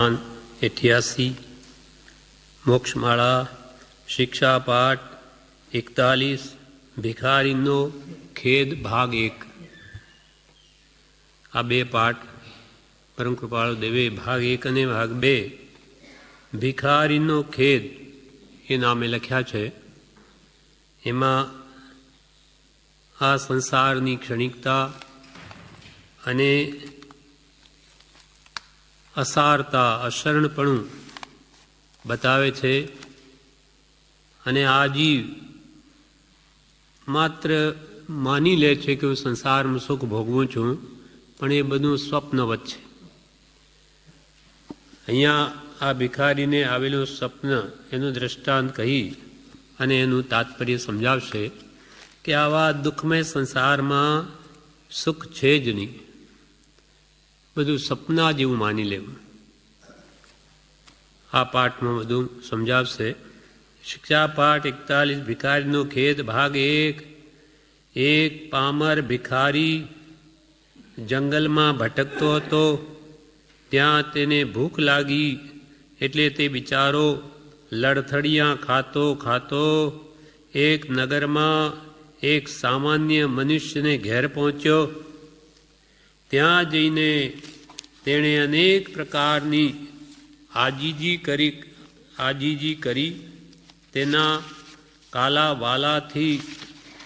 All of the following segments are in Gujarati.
88 મોક્ષમાળા શિક્ષા પાઠ 41 ભિખારીનો ખેદ ભાગ 1। આ બે પાઠ પરમ કૃપાળુ દેવે ભાગ 1 અને ભાગ 2 ભિખારીનો ખેદ એ નામે લખ્યા છે। એમાં આ સંસારની ક્ષણિકતા અને અસારતા અશરણપણું બતાવે છે અને આ જીવ માત્ર માની લે છે કે હું સંસારમાં સુખ ભોગવું છું, પણ એ બધું સ્વપ્નવત છે। અહીંયા આ ભિખારીને આવેલું સ્વપ્ન એનું દ્રષ્ટાંત કહી અને એનું તાત્પર્ય સમજાવશે કે આવા દુઃખમય સંસારમાં સુખ છે જ નહીં, બધું સપના જેવું માની લેવું। આ પાઠમાં બધું સમજાવશે। શિક્ષા પાઠ 41 ભિખારીનો ખેદ ભાગ 1। એક પામર ભિખારી જંગલમાં ભટકતો હતો। ત્યાં તેને ભૂખ લાગી એટલે તે બિચારો લડથડિયા ખાતો ખાતો એક નગરમાં એક સામાન્ય મનુષ્યને ઘેર પહોંચ્યો। ત્યાં જઈને તેણે અનેક પ્રકારની આજીજી કરી તેના કાલા વાલાથી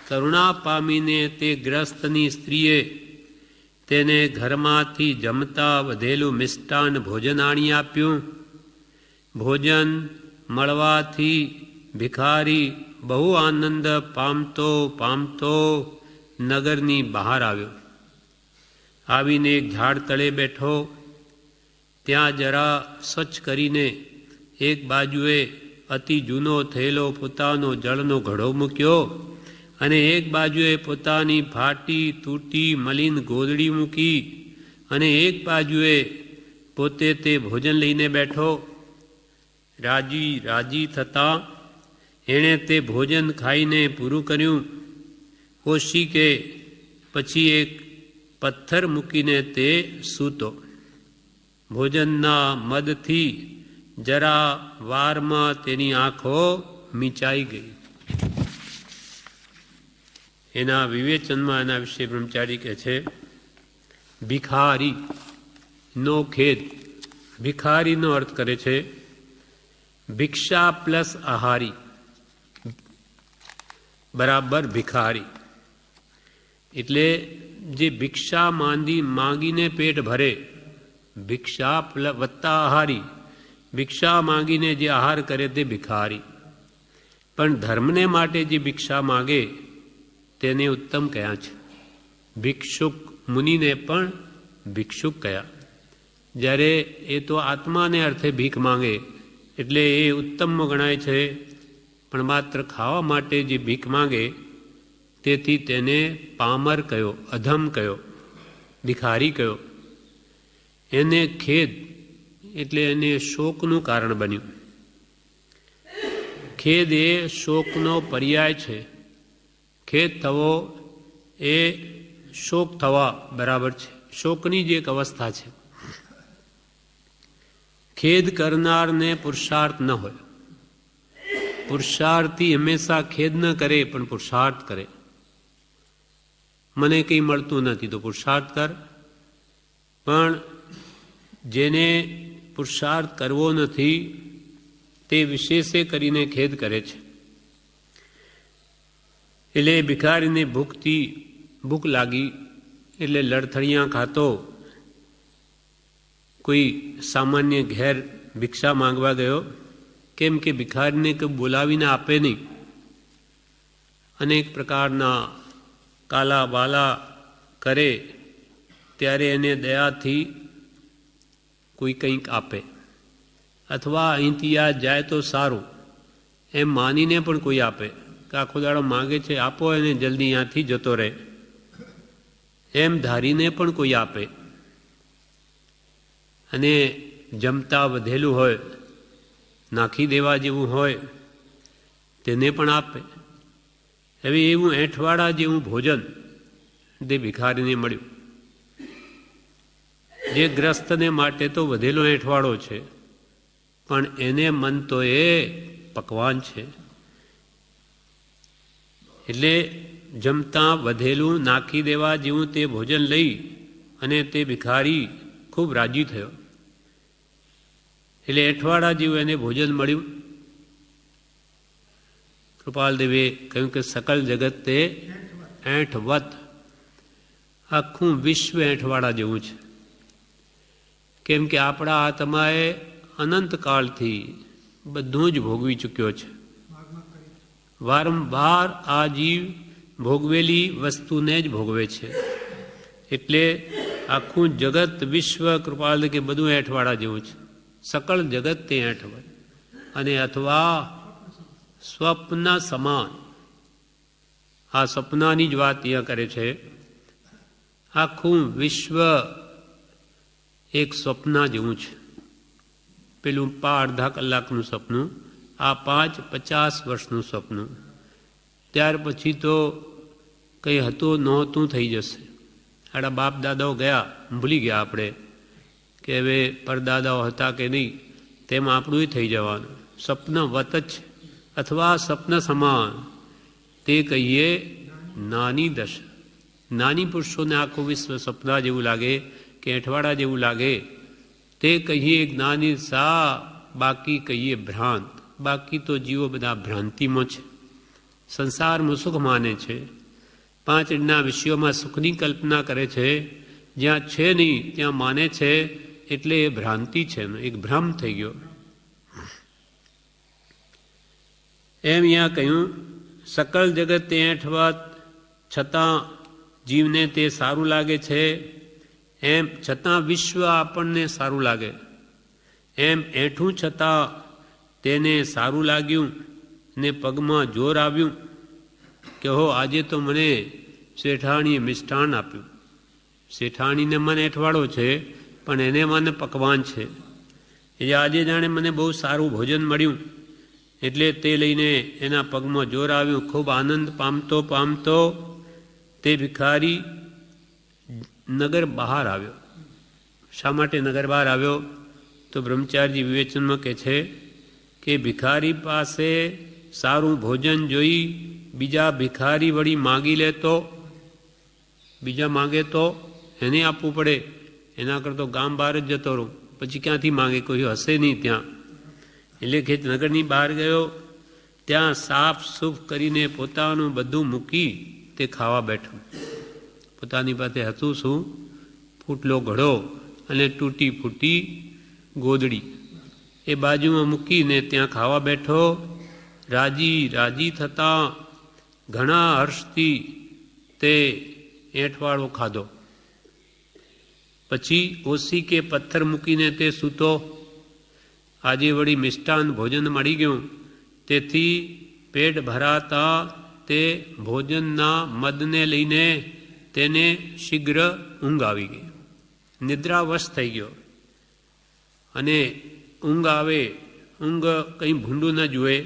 કરુણા પામીને તે ગ્રસ્તની સ્ત્રીએ તેને ઘરમાંથી જમતા વધેલું મિષ્ટાન ભોજન આણી આપ્યું। ભોજન મળવાથી ભિખારી બહુ આનંદ પામતો પામતો નગરની બહાર આવ્યો। આવીને એક ઝાડ તળે બેઠો। ત્યાં જરા સ્વચ્છ કરીને એક બાજુએ અતિ જૂનો થયેલો પોતાનો જળનો ઘડો મૂક્યો અને એક બાજુએ પોતાની ફાટી તૂટી મલિન ગોદડી મૂકી અને એક બાજુએ પોતે તે ભોજન લઈને બેઠો। રાજી થતાં એણે તે ભોજન ખાઈને પૂરું કર્યું। ઓછી કે પછી એક પથ્થર મૂકીને તે સૂતો। ભોજનના મદથી જરા વારમાં તેની આંખો મીચાઈ ગઈ। એના વિવેચનમાં એના વિશે બ્રહ્મચારી કહે છે, ભિખારી નો ખેદ। ભિખારીનો અર્થ કરે છે ભિક્ષા પ્લસ આહારી બરાબર ભિખારી। એટલે જે ભિક્ષા માંગીને પેટ ભરે, ભિક્ષા વત્તા આહારી, ભિક્ષા માંગીને જે આહાર કરે તે ભિખારી। પણ ધર્મને માટે જે ભિક્ષા માગે તેને ઉત્તમ કયા છે। ભિક્ષુક મુનિને પણ ભિક્ષુક કયા। જ્યારે એ તો આત્માને અર્થે ભીખ માંગે એટલે એ ઉત્તમ ગણાય છે, પણ માત્ર ખાવા માટે જે ભીખ માંગે તેથી તેને પામર કયો, અધમ કયો, ભિખારી કયો। એને ખેદ એટલે એને શોકનું કારણ બન્યું। ખેદ એ શોકનો પર્યાય છે। ખેદ થવો એ શોક થવા બરાબર છે। શોકની જે એક અવસ્થા છે। ખેદ કરનારને પુરુષાર્થ ન હોય। પુરુષાર્થી હંમેશા ખેદ ન કરે પણ પુરુષાર્થ કરે। મને કંઈ મળતું નથી તો પુરુષાર્થ કર, પણ જેને પુરુષાર્થ કરવો નથી તે વિશેષે કરીને ખેદ કરે છે। એટલે ભિખારીને ભૂખ લાગી એટલે લડથડિયા ખાતો કોઈ સામાન્ય ઘેર ભિક્ષા માંગવા ગયો। કેમ કે ભિખારીને કોઈ બોલાવીને આપે નહીં। અનેક પ્રકારના કાલા વાલા કરે ત્યારે એને દયાથી કોઈ કંઈક આપે, અથવા અહીંથી આ જાય તો સારું એમ માનીને પણ કોઈ આપે કે આખો દાડો માગે છે આપો એને જલ્દી અહીંયાથી જતો રહે એમ ધારીને પણ કોઈ આપે। અને જમતા વધેલું હોય, નાખી દેવા જેવું હોય તેને પણ આપે। હવે એવું એંઠવાડા જેવું ભોજન તે ભિખારીને મળ્યું। જે ગ્રસ્તને માટે તો વધેલો એંઠવાળો છે, પણ એને મન તો એ પકવાન છે. એટલે જમતા વધેલું નાખી દેવા જેવું તે ભોજન લઈ અને તે ભિખારી ખૂબ રાજી થયો. એટલે એંઠવાડા જેવું એને ભોજન મળ્યું. કૃપાલદેવે કહ્યું કે સકલ જગત તે એંઠવત, આખું વિશ્વ એંઠવાડા જેવું છે. કેમ કે આપણા આત્માએ અનંતકાળથી બધું જ ભોગવી ચૂક્યો છે. વારંવાર આ જીવ ભોગવેલી વસ્તુને જ ભોગવે છે. એટલે આખું જગત વિશ્વ કૃપાલ કે બધું એંઠવાડા જેવું છે. સકળ જગત તે એંઠવત, અને અથવા સ્વપ્ન સમાન. આ સપનાની જ વાત અહીંયા કરે છે. આખું વિશ્વ એક સ્વપ્ન જેવું છે. પેલું અડધા કલાકનું સપનું, આ 50 વર્ષનું સપનું. ત્યાર પછી તો કંઈ હતું નહોતું થઈ જશે. આપણા બાપ દાદાઓ ગયા, ભૂલી ગયા આપણે કે હવે પરદાદાઓ હતા કે નહીં, તેમ આપણું થઈ જવાનું. સ્વપ્ન વત જ છે, અથવા સ્વપ્ન સમાન. તે કહીએ નાની દશા. નાની પુરુષોને આખું વિશ્વ સપના જેવું લાગે કે એંઠવાડા જેવું લાગે, તે કહીએ જ્ઞાની સા, બાકી કહીએ ભ્રાંત. બાકી તો જીવો બધા ભ્રાંતિમાં છે, સંસારમાં સુખ માને છે, 5 વિષયોમાં સુખની કલ્પના કરે છે. જ્યાં છે નહીં ત્યાં માને છે, એટલે એ ભ્રાંતિ છે, એક ભ્રમ થઈ ગયો. એમ અહીંયા કહ્યું સકલ જગત તે એંઠવત, છતાં જીવને તે સારું લાગે છે. એમ છતાં વિશ્વ આપણને સારું લાગે. એમ એઠું છતાં તેને સારું લાગ્યું ને પગમાં જોર આવ્યું કે હો આજે તો મને શેઠાણીએ મિષ્ટાન આપ્યું. શેઠાણીને મને એઠવાડો છે, પણ એને મને પકવાન છે. એટલે આજે જાણે મને બહુ સારું ભોજન મળ્યું, એટલે તે લઈને એના પગમાં જોર આવ્યું. ખૂબ આનંદ પામતો પામતો તે ભિખારી નગર બહાર આવ્યો. શા માટે નગર બહાર આવ્યો? તો બ્રહ્મચારી વિવેચનમાં કહે છે કે ભિખારી પાસે સારું ભોજન જોઈ બીજા ભિખારી વળી માગી લે તો, બીજા માગે તો એને આપવું પડે. એના કરતો ગામ બહાર જ જતો રહું, પછી ક્યાંથી માગે, કોઈ હશે નહીં ત્યાં. એટલે કે નગરની બહાર ગયો, ત્યાં સાફ સૂફ કરીને પોતાનું બધું મૂકી તે ખાવા બેઠો. પોતાની પાસે હતું શું? ફૂટલો ઘડો અને તૂટી ફૂટી ગોદડી, એ બાજુમાં મૂકીને ત્યાં ખાવા બેઠો. રાજી થતાં ઘણા હર્ષથી તે એંઠવાળો ખાધો. પછી ઓસી કે પથ્થર મૂકીને તે સૂતો. આજે વળી મિષ્ટાન ભોજન મળી ગયું, તેથી પેટ ભરાતા તે ભોજનના મદને લઈને તેને શીઘ્ર ઊંઘ આવી ગઈ. નિદ્રાવશ થઈ ગયો. અને ઊંઘ આવે, ઊંઘ કંઈ ભૂંડું ન જુએ,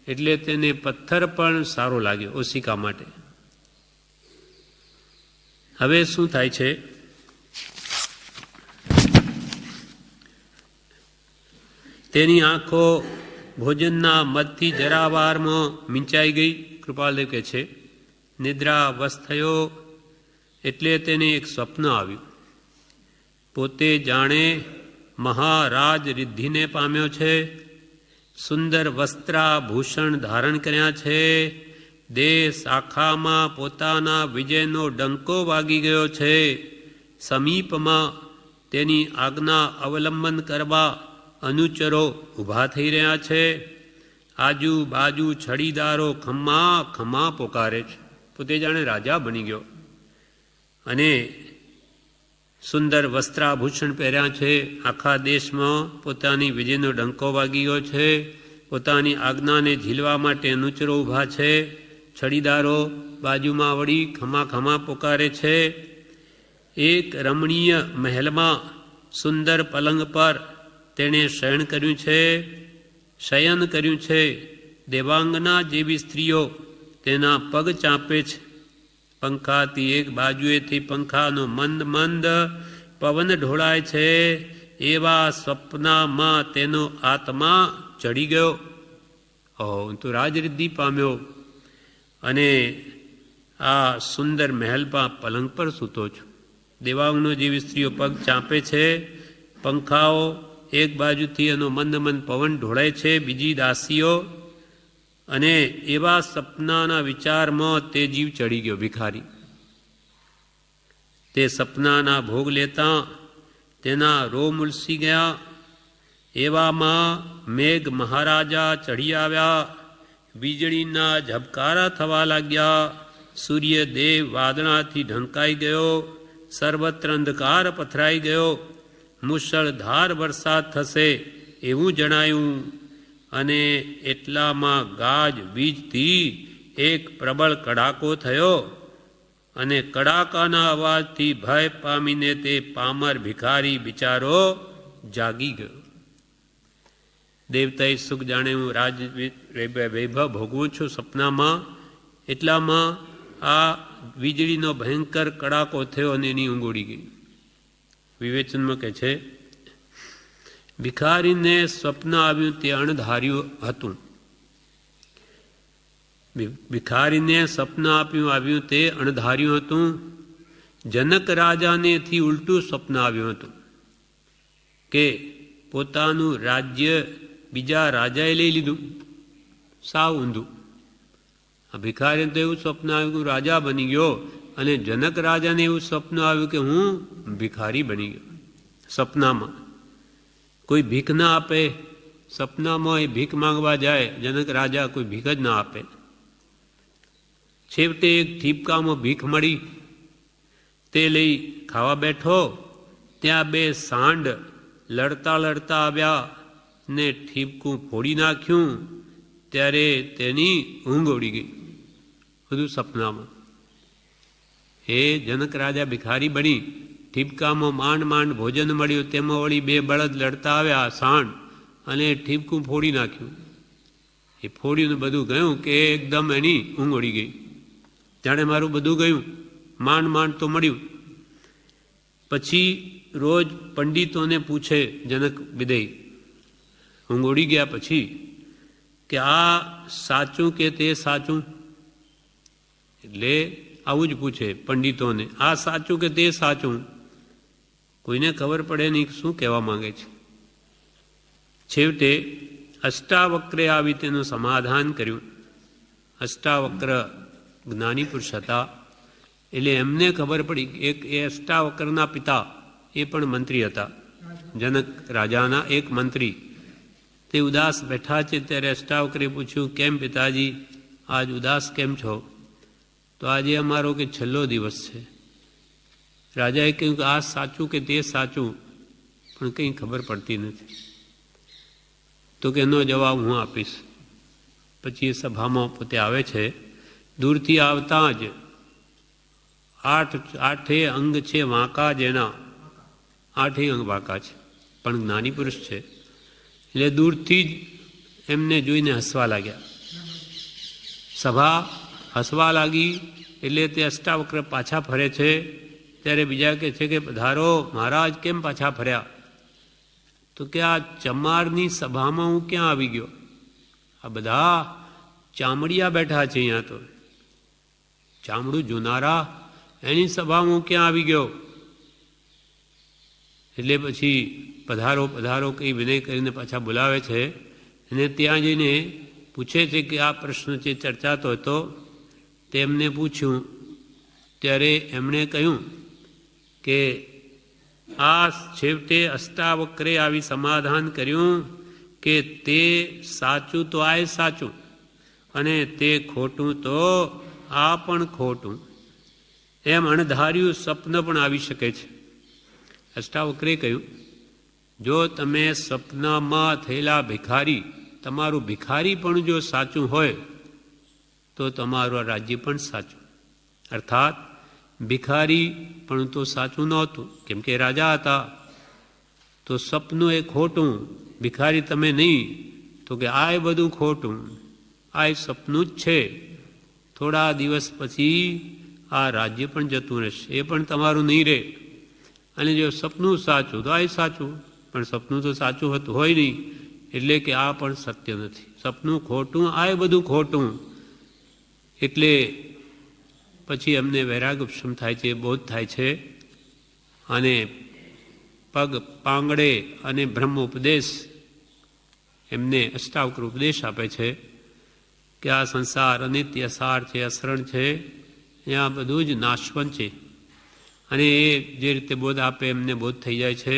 એટલે તેને પથ્થર પણ સારો લાગ્યો ઓશિકા માટે. હવે શું થાય છે? તેની આંખો ભોજનના મદથી જરાવારમાં મીંચાઈ ગઈ. કૃપાલદેવ કહે છે નિદ્રાવશ થયો એટલે તેને એક સ્વપ્ન આવ્યું. પોતે જાણે મહારાજ રિદ્ધિને પામ્યો છે, સુંદર વસ્ત્રાભૂષણ ધારણ કર્યા છે, દેહ શાખામાં પોતાના વિજયનો ડંકો વાગી ગયો છે. સમીપમાં તેની આજ્ઞા અવલંબન કરવા અનુચરો ઊભા થઈ રહ્યા છે. આજુબાજુ છડીદારો ખમ્મા ખમ્મા પોકારે છે. પોતે જાણે રાજા બની ગયો અને સુંદર વસ્ત્રાભૂષણ પહેર્યા છે. આખા દેશમાં પોતાની વિજયનો ડંકો વાગી ગયો છે. પોતાની આજ્ઞાને ઝીલવા માટે અનુચરો ઊભા છે. છડીદારો બાજુમાં વળી ખમા ખમા પોકારે છે. એક રમણીય મહેલમાં સુંદર પલંગ પર તેણે શયન કર્યું છે. દેવાંગના જેવી સ્ત્રીઓ તેના પગ ચાંપે છે. પંખાથી એક બાજુએથી પંખાનો મંદ મંદ પવન ઢોળાય છે એવા સ્વપ્નમાં તેનો આત્મા ચડી ગયો. તો રાજરિદ્ધિ પામ્યો અને આ સુંદર મહેલમાં પલંગ પર સૂતો છું. દેવાંગનો જેવી સ્ત્રીઓ પગ ચાંપે છે, પંખાઓ એક બાજુથી એનો મંદ મંદ પવન ઢોળાય છે, બીજી દાસીઓ, અને એવા સપનાના વિચારમાં તે જીવ ચડી ગયો ભિખારી. તે સપનાના ભોગ લેતા તેના રોમ ઉલસી ગયા. એવામાં મેઘ મહારાજા ચઢી આવ્યા, વીજળીના ઝબકારા થવા લાગ્યા, સૂર્યદેવ વાદળાથી ઢંકાઈ ગયો, સર્વત્ર અંધકાર પથરાઈ ગયો, મુશળધાર વરસાદ થશે એવું જણાયું. અને એટલામાં ગાજ વીજથી એક પ્રબળ કડાકો થયો અને કડાકાના અવાજથી ભય પામીને તે પામર ભિખારી બિચારો જાગી ગયો. દેવતાએ સુખ જાણે હું રાજ વૈભવ ભોગવું છું સપનામાં, એટલામાં આ વીજળીનો ભયંકર કડાકો થયો અને એની ઊંઘ ઉડી ગઈ. વિવેચનમાં કહે છે, ભિખારીને સ્વપ્ન આવ્યું તે અણધાર્યું હતું. ભિખારીને સ્વપ્ન આવ્યું તે અણધાર્યું હતું. જનક રાજાનેથી ઉલટું સ્વપ્ન આવ્યું હતું કે પોતાનું રાજ્ય બીજા રાજાએ લઈ લીધું. સાવ ઊંધું. આ ભિખારીને તો એવું સ્વપ્ન આવ્યું કે રાજા બની ગયો, અને જનક રાજાને એવું સ્વપ્ન આવ્યું કે હું ભિખારી બની ગયો. સપનામાં કોઈ ભીખ ના આપે, સપનામાં એ ભીખ માંગવા જાય, જનક રાજા કોઈ ભીખ જ ના આપે. છેવટે એક ઠીપકામાં ભીખ મળી, તે લઈ ખાવા બેઠો, ત્યાં બે સાંડ લડતા લડતા આવ્યા ને ઠીપકું ફોડી નાખ્યું, ત્યારે તેની ઊંઘ ઉડી ગઈ. બધું સપનામાં. એ જનક રાજા ભિખારી બની, ઠીપકામાં માંડ માંડ ભોજન મળ્યું, તેમાં વળી બે બળદ લડતા આવ્યા સાંડ, અને ઠીપકું ફોડી નાખ્યું. એ ફોડ્યું બધું ગયું કે એકદમ એની ઊંઘ ઉડી ગઈ. જાણે મારું બધું ગયું, માંડ માંડ તો મળ્યું. પછી રોજ પંડિતોને પૂછે જનક વિદેય, ઊંઘ ઉડી ગયા પછી, કે આ સાચું કે તે સાચું? એટલે આવું જ પૂછે પંડિતોને, આ સાચું કે તે સાચું? કોઈને ખબર પડે નહીં શું કહેવા માંગે છે. છેવટે અષ્ટાવક્રે આવી તેનું સમાધાન કર્યું. અષ્ટાવક્ર જ્ઞાની પુરુષ હતા, એટલે એમને ખબર પડી. એક એ અષ્ટાવક્રના પિતા એ પણ મંત્રી હતા, જનક રાજાના એક મંત્રી. તે ઉદાસ બેઠા છે ત્યારે અષ્ટાવક્રે પૂછ્યું, કેમ પિતાજી આજ ઉદાસ કેમ છો? તો આજે અમારો કે છેલ્લો દિવસ છે. રાજાએ કહ્યું કે આ સાચું કે તે સાચું? પણ કંઈ ખબર પડતી નથી. તો કે એનો જવાબ હું આપીશ. પછી એ સભામાં પોતે આવે છે. દૂરથી આવતા જ આઠે અંગ છે વાંકા, જેના આઠે અંગ વાંકા છે, પણ જ્ઞાની પુરુષ છે. એટલે દૂરથી જ એમને જોઈને હસવા લાગ્યા. સભા હસવા લાગી એટલે તે અષ્ટાવક્ર પાછા ફરે છે. ત્યારે બીજા કહે છે કે પધારો મહારાજ, કેમ પાછા ફર્યા? તો કે આ ચમારની સભામાં હું ક્યાં આવી ગયો? આ બધા ચામડિયા બેઠા છે અહીંયા, તો ચામડું જોનારા, એની સભામાં હું ક્યાં આવી ગયો? એટલે પછી પધારો પધારો કંઈ વિનય કરીને પાછા બોલાવે છે. અને ત્યાં જઈને પૂછે છે કે આ પ્રશ્ન જે ચર્ચાતો હતો તેમને પૂછ્યું. ત્યારે એમણે કહ્યું કે આ છેવટે અષ્ટાવક્રે આવી સમાધાન કર્યું કે તે સાચું તો આ સાચું, અને તે ખોટું તો આ પણ ખોટું. એમ અણધાર્યું સ્વપ્ન પણ આવી શકે છે. અષ્ટાવક્રે કહ્યું, જો તમે સપનામાં થયેલા ભિખારી, તમારું ભિખારી પણ જો સાચું હોય તો તમારું રાજ્ય પણ સાચું. અર્થાત ભિખારી પણ તો સાચું નહોતું, કેમ કે રાજા હતા. તો સપનું એ ખોટું, ભિખારી તમે નહીં, તો કે આ બધું ખોટું, આ સપનું જ છે. થોડા દિવસ પછી આ રાજ્ય પણ જતું રહેશે, એ પણ તમારું નહીં રહે. અને જો સપનું સાચું તો આ સાચું, પણ સપનું તો સાચું હતું હોય નહીં, એટલે કે આ પણ સત્ય નથી. સપનું ખોટું, આ બધું ખોટું. એટલે પછી એમને વૈરાગ ઉપશમ થાય છે, બોધ થાય છે, અને પગ પાંગડે અને બ્રહ્મ ઉપદેશ એમને અષ્ટાવક્ર ઉપદેશ આપે છે કે આ સંસાર અનિત્ય સાર છે, અસરણ છે, ત્યાં બધું જ નાશવંત છે. અને એ જે રીતે બોધ આપે એમને બોધ થઈ જાય છે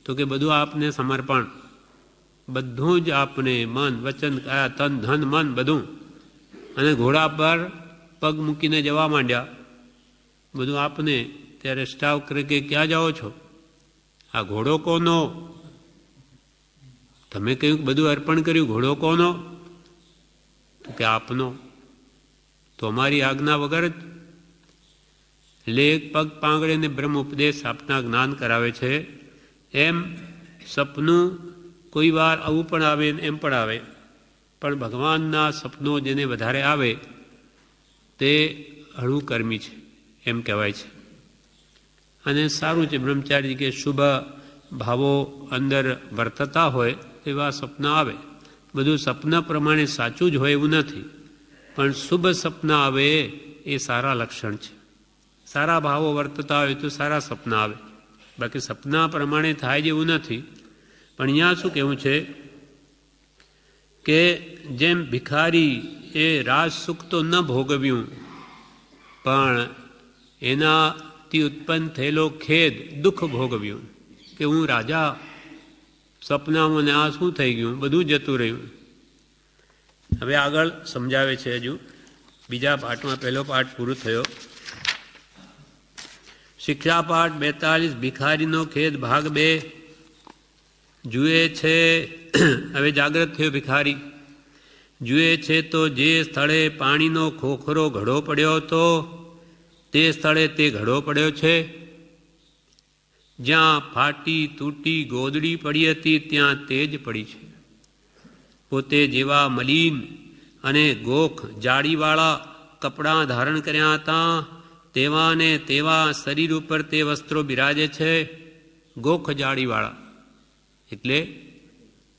તો કે બધું આપને સમર્પણ, બધું જ આપને, મન વચન કાયા તન ધન મન બધું. અને ઘોડા પર પગ મૂકીને જવા માંડ્યા, બધું આપને. ત્યારે અષ્ટાવક્ર કે ક્યાં જાઓ છો? આ ઘોડો કોનો? તમે કહ્યું બધું અર્પણ કર્યું, ઘોડો કોનો? તો કે આપનો. તો અમારી આજ્ઞા વગર જ. એટલે એક પગ પાંગળે ને બ્રહ્મ ઉપદેશ આપના જ્ઞાન કરાવે છે. એમ સપનું કોઈ વાર આવું પણ આવે એમ પણ આવે, પણ ભગવાનના સપનો જેને વધારે આવે તે હળવું કર્મી છે એમ કહેવાય છે. અને સારું છે બ્રહ્મચારી કે શુભ ભાવો અંદર વર્તતા હોય એવા સપના આવે. બધું સપના પ્રમાણે સાચું જ હોય એવું નથી, પણ શુભ સપના આવે એ સારા લક્ષણ છે. સારા ભાવો વર્તતા હોય તો સારા સપના આવે, બાકી સપના પ્રમાણે થાય જેવું નથી. પણ અહીંયા શું કહેવું છે કે જેમ ભિખારી એ રાજ સુખ તો ન ભોગવ્યું, પણ એનાથી ઉત્પન્ન થયેલો ખેદ દુઃખ ભોગવ્યું કે હું રાજા, સપનામાં ને આ શું થઈ ગયું, બધું જતું રહ્યું. હવે આગળ સમજાવે છે. હજુ બીજા પાઠમાં પહેલો પાઠ પૂરો થયો. શિક્ષા પાઠ 42 ભિખારીનો ખેદ ભાગ 2 જુએ છે. હવે જાગ્રત થયો ભિખારી. જુએ છે તો જે સ્થળે પાણીનો ખોખરો ઘડો પડ્યો હતો તે સ્થળે તે ઘડો પડ્યો છે. જ્યાં ફાટી તૂટી ગોદડી પડી હતી ત્યાં તે જ પડી છે. પોતે જેવા મલિન અને ગોખ જાળીવાળા કપડાં ધારણ કર્યા હતા તેવા ને તેવા શરીર ઉપર તે વસ્ત્રો બિરાજે છે. ગોખ જાળીવાળા એટલે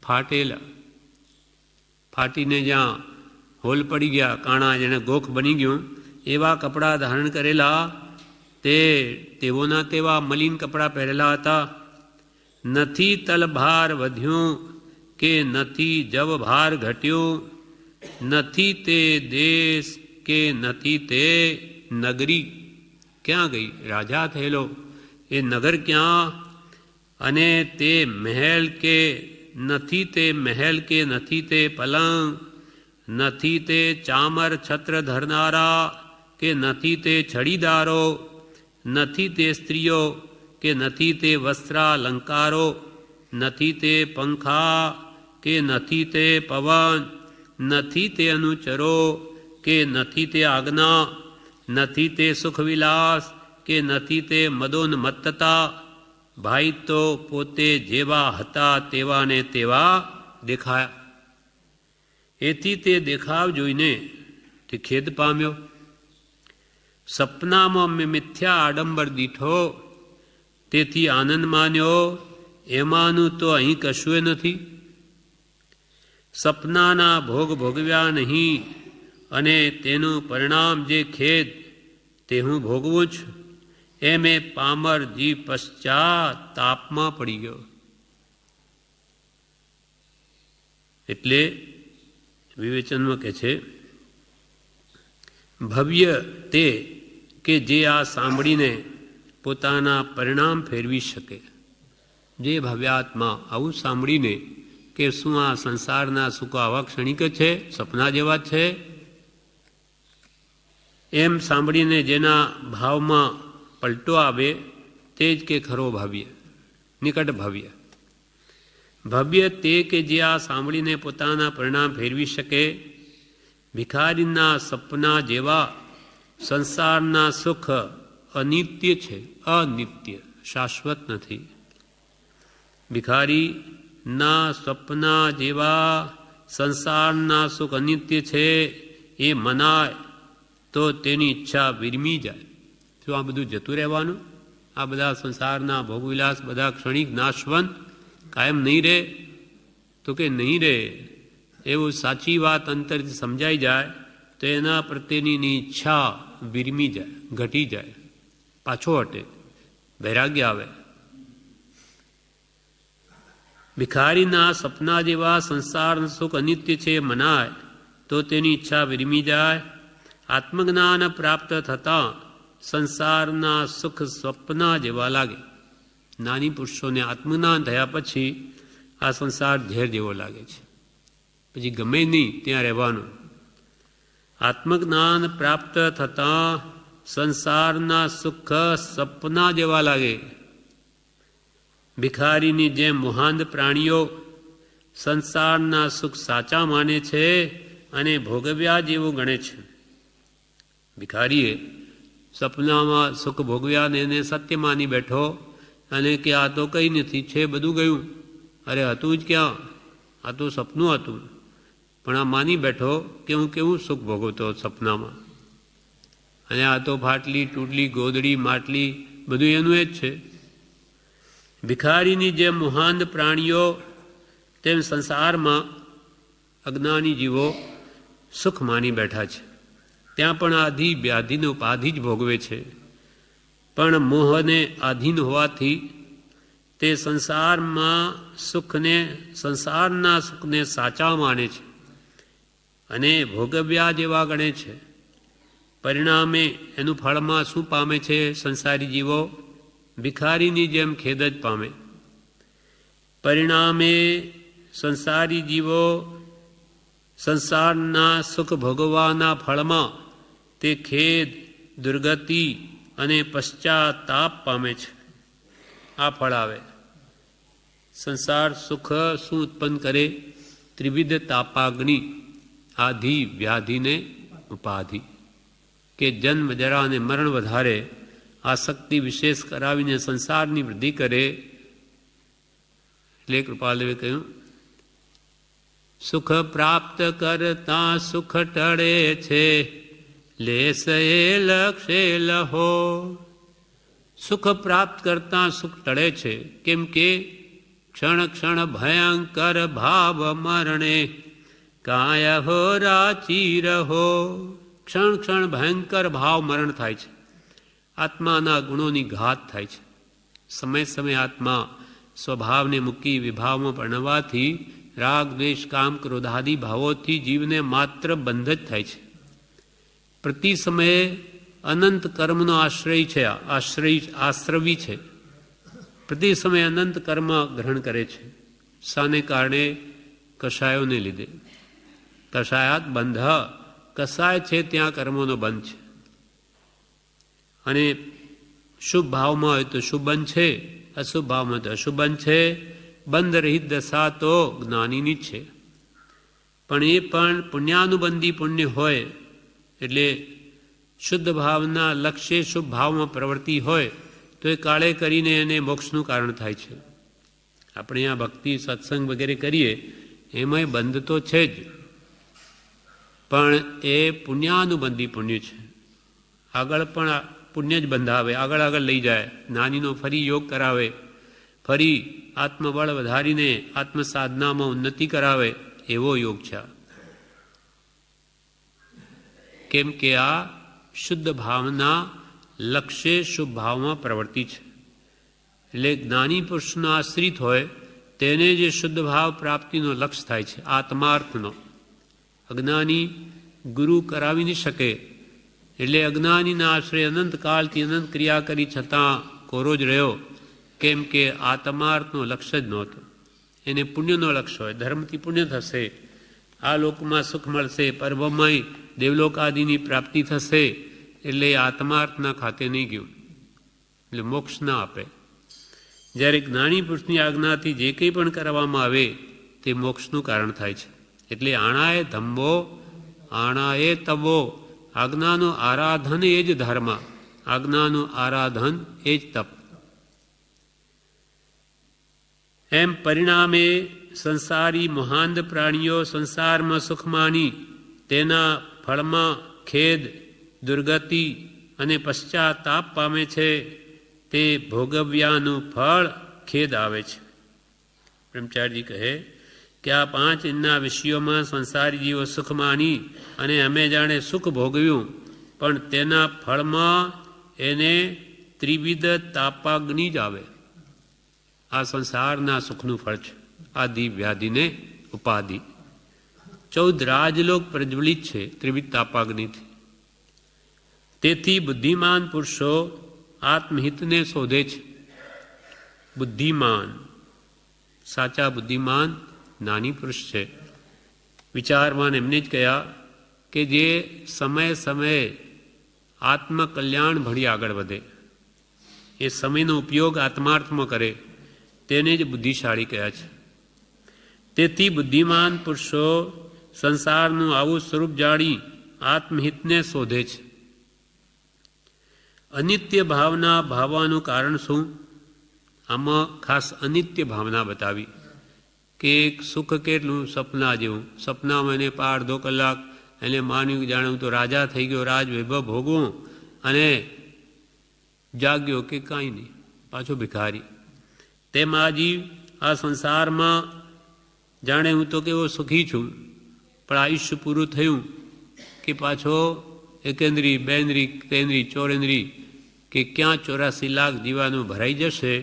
ફાટેલા, ફાટીને જ્યાં હોલ પડી ગયા, કાણા જેને ગોખ બની ગયું એવા કપડાં ધારણ કરેલા, તેઓના તેવા મલિન કપડાં પહેરેલા હતા. નથી તલભાર વધ્યું કે નથી જવ ભાર ઘટ્યું, નથી તે દેશ કે નથી તે નગરી. ક્યાં ગઈ? રાજા થયેલો એ નગર ક્યાં? અને તે મહેલ કે નથી તે મહેલ કે નથી તે પલંગ, નથી તે ચામર છત્ર ધરનારા કે નથી તે છડીદારો, નથી તે સ્ત્રીઓ કે નથી તે વસ્ત્રાલંકારો, નથી તે પંખા કે નથી તે પવન, નથી તે અનુચરો કે નથી તે આજ્ઞા, નથી તે સુખવિલાસ કે નથી તે મદોન્મત્તતા. ભાઈ તો પોતે જેવા હતા તેવા ને તેવા દેખાયા. એથી તે દેખાવ જોઈને તે ખેદ પામ્યો. સપનામાં મેં મિથ્યા આડંબર દીઠો, તેથી આનંદ માન્યો. એમાંનું તો અહીં કશું નથી. સપનાના ભોગ ભોગવ્યા નહીં, અને તેનું પરિણામ જે ખેદ તે હું ભોગવું છું. એમે પામર જીવ પશ્ચાત તાપમાં પડી ગયો. એટલે વિવેચનમાં કહે છે ભવ્ય તે કે જે આ સાંભળીને પોતાના પરિણામ ફેરવી શકે. જે ભવ્યાત્મા આવું સાંભળીને કે શું આ સંસારના સુખો આવા ક્ષણિક છે, સપના જેવા છે, એમ સાંભળીને જેના ભાવમાં પલટો આવે તે જ કે ખરો ભવ્ય, નિકટ ભવ્ય. ભવ્ય તે કે જે આ સાંભળીને પોતાના પરિણામ ફેરવી શકે. ભિખારીના સપના જેવા સંસારના સુખ અનિત્ય છે, અનિત્ય, શાશ્વત નથી. ભિખારીના સપના જેવા સંસારના સુખ અનિત્ય છે. એ મનાય તો તેની ઈચ્છા વિરમી જાય. શું આ બધું જતું રહેવાનું? આ બધા સંસારના ભોગવિલાસ બધા ક્ષણિક નાશવંત કાયમ નહીં રહે, તો કે નહીં રહે. એવું સાચી વાત અંતરથી સમજાઈ જાય તો એના પ્રત્યેની ઈચ્છા વિરમી જાય, ઘટી જાય, પાછો હટે, વૈરાગ્ય આવે. ભિખારીના સપના જેવા સંસારનું સુખ અનિત્ય છે મનાય તો તેની ઈચ્છા વિરમી જાય. આત્મજ્ઞાન પ્રાપ્ત થતાં સંસારના સુખ સ્વપ્ના જેવા લાગે. નાની પુરુષોને આત્મજ્ઞાન થયા પછી આ સંસાર ઝેર જેવો લાગે છે, પછી ગમે નહીં ત્યાં રહેવાનું. આત્મજ્ઞાન પ્રાપ્ત થતાં સંસારના સુખ સપના જેવા લાગે. ભિખારીની જેમ મોહાંધ પ્રાણીઓ સંસારના સુખ સાચા માને છે અને ભોગવ્યા જેવું ગણે છે. ભિખારીએ સપનામાં સુખ ભોગવ્યા ને એને સત્ય માની બેઠો અને કે આ તો કંઈ નથી, છે બધું ગયું, અરે હતું જ ક્યાં, આ તો સપનું હતું. પણ આ માની બેઠો કે હું કેવું સુખ ભોગવતો સપનામાં, અને આ તો ફાટલી તૂટલી ગોદડી માટલી બધું એનું જ છે. ભિખારીની જેમ મોહાંધ પ્રાણીઓ તેમ સંસારમાં અજ્ઞાની જીવો સુખ માની બેઠા છે. ત્યાં પણ આધિ વ્યાધિને ઉપાધિ જ ભોગવે છે. પણ મોહને આધીન હોવાથી તે સંસારના સુખને સાચા માને છે અને ભોગવ્યા જેવા ગણે છે. પરિણામે એનું ફળમાં શું પામે છે? સંસારી જીવો ભિખારીની જેમ ખેદ જ પામે. પરિણામે સંસારી જીવો સંસારના સુખ ભોગવવાના ફળમાં તે ખેદ, દુર્ગતિ અને પશ્ચાતાપ પામે છે. આ ફળ આવે. સંસાર સુખ શું ઉત્પન્ન કરે? ત્રિવિધ તાપાગ્નિ, આધિ વ્યાધિને ઉપાધિ, કે જન્મ જરા અને મરણ વધારે આસક્તિ વિશેષ કરાવીને સંસારની વૃદ્ધિ કરે. એટલે કૃપાલવે કહ્યું, સુખ પ્રાપ્ત કરતા સુખ ટળે છે, લેશે લક્ષે લહો. સુખ પ્રાપ્ત કરતા સુખ ટળે છે, કેમ કે ક્ષણ ક્ષણ ભયંકર ભાવ મરણે કાય હો રાચી રહો. ક્ષણ ક્ષણ ભયંકર ભાવ મરણ થાય છે. આત્માના ગુણોની ઘાત થાય છે. સમય સમય આત્મા સ્વભાવને મૂકી વિભાવમાં પરણવાથી રાગ દ્વેષ કામ ક્રોધાદિ ભાવોથી જીવને માત્ર બંધ જ થાય છે. પ્રતિ સમયે અનંત કર્મનો આશ્રય છે, આશ્રવી છે. પ્રતિ સમયે અનંત કર્મ ગ્રહણ કરે છે. શાને કારણે? કષાયોને લીધે. કષાયાત બંધ, કસાય છે ત્યાં કર્મોનો બંધ છે. અને શુભ ભાવમાં હોય તો શુભ બંધ છે, અશુભ ભાવમાં તો અશુભ બંધ છે. બંધ રહિત દશા તો જ્ઞાનીની જ છે. પણ એ પણ પુણ્યાનુબંધી પુણ્ય હોય, એટલે શુદ્ધ ભાવના લક્ષ્ય શુભ ભાવમાં પ્રવૃત્તિ હોય તો એ કાળે કરીને એને મોક્ષનું કારણ થાય છે. આપણે આ ભક્તિ સત્સંગ વગેરે કરીએ એમાંય બંધ તો છે જ, પણ એ પુણ્યાનુબંધી પુણ્ય છે. આગળ પણ પુણ્ય જ બંધાવે, આગળ લઈ જાય. નાનીનો ફરી યોગ કરાવે, ફરી આત્મબળ વધારીને આત્મસાધનામાં ઉન્નતિ કરાવે, એવો યોગ છે. કેમ કે આ શુદ્ધ ભાવના લક્ષ્ય શુભ ભાવમાં પ્રવૃત્તિ છે. એટલે જ્ઞાની પુરુષનો આશ્રિત હોય તેને જે શુદ્ધ ભાવ પ્રાપ્તિનો લક્ષ્ય થાય છે, આત્માર્થનો. અજ્ઞાની ગુરુ કરાવી નહીં શકે, એટલે અજ્ઞાનીના આશ્રય અનંત કાળથી અનંત ક્રિયા કરી છતાં કોરો જ રહ્યો. કેમ કે આત્માર્થનો લક્ષ્ય જ નહોતો. એને પુણ્યનો લક્ષ્ય હોય, ધર્મથી પુણ્ય થશે, આ લોકમાં સુખ મળશે, પરબ્રહ્મય દેવલોક આદિની પ્રાપ્તિ થશે. એટલે આત્માર્થના ખાતે નહીં ગયું, એટલે મોક્ષ ના આપે. જ્યારે જ્ઞાની પુરુષની આજ્ઞાથી જે કંઈ પણ કરવામાં આવે તે મોક્ષનું કારણ થાય છે. એટલે આણાએ ધમ્મો આણાએ તવો. આજ્ઞાનું આરાધન એ જ ધર્મ, આજ્ઞાનું આરાધન એ જ તપ. એમ પરિણામે સંસારી મોહાંધ પ્રાણીઓ સંસારમાં સુખ માની તેના ફળમાં ખેદ, દુર્ગતિ અને પશ્ચાતાપ પામે છે. તે ભોગવ્યાનું ફળ ખેદ આવે છે. બ્રહ્મચારીજી કહે કે આ 5 ઇન્દ્રના વિષયોમાં સંસારી જીવો સુખ માની અને અમે જાણે સુખ ભોગવ્યું, પણ તેના ફળમાં એને ત્રિવિધ તાપાગ્નિ જ આવે. આ સંસારના સુખનું ફળ છે. આદિ વ્યાધિને ઉપાધિ 14 રાજલોક પ્રજ્વલિત છે ત્રિવિધ તાપાગ્નિથી. તેથી બુદ્ધિમાન પુરુષો આત્મહિતને શોધે છે. બુદ્ધિમાન, સાચા બુદ્ધિમાન નાની પુરુષ છે. વિચારવાન એમને જ કહ્યા કે જે સમયે સમયે આત્મકલ્યાણ ભળી આગળ વધે, એ સમયનો ઉપયોગ આત્માર્થમાં કરે, તેને જ બુદ્ધિશાળી કહ્યા છે. તેથી બુદ્ધિમાન પુરુષો સંસારનું આવું સ્વરૂપ જાણી આત્મહિતને શોધે છે. અનિત્ય ભાવના ભાવવાનું કારણ શું? આમાં ખાસ અનિત્ય ભાવના બતાવી કે એક સુખ કેટલું સપના જેવું. સપનામાં એને 1.5 કલાક એને માન્યું કે જાણે હું તો રાજા થઈ ગયો, રાજ વૈભવ ભોગવું, અને જાગ્યો કે કાંઈ નહીં, પાછો ભિખારી. તેમ આ જીવ આ સંસારમાં જાણે હું તો કેવો સુખી છું, પણ આયુષ્ય પૂરું થયું કે પાછો એકેન્દ્રી, બેન્દ્રી, તેન્દ્રી, ચોરેન્દ્રી કે ક્યાં 84 લાખ જીવાનું ભરાઈ જશે,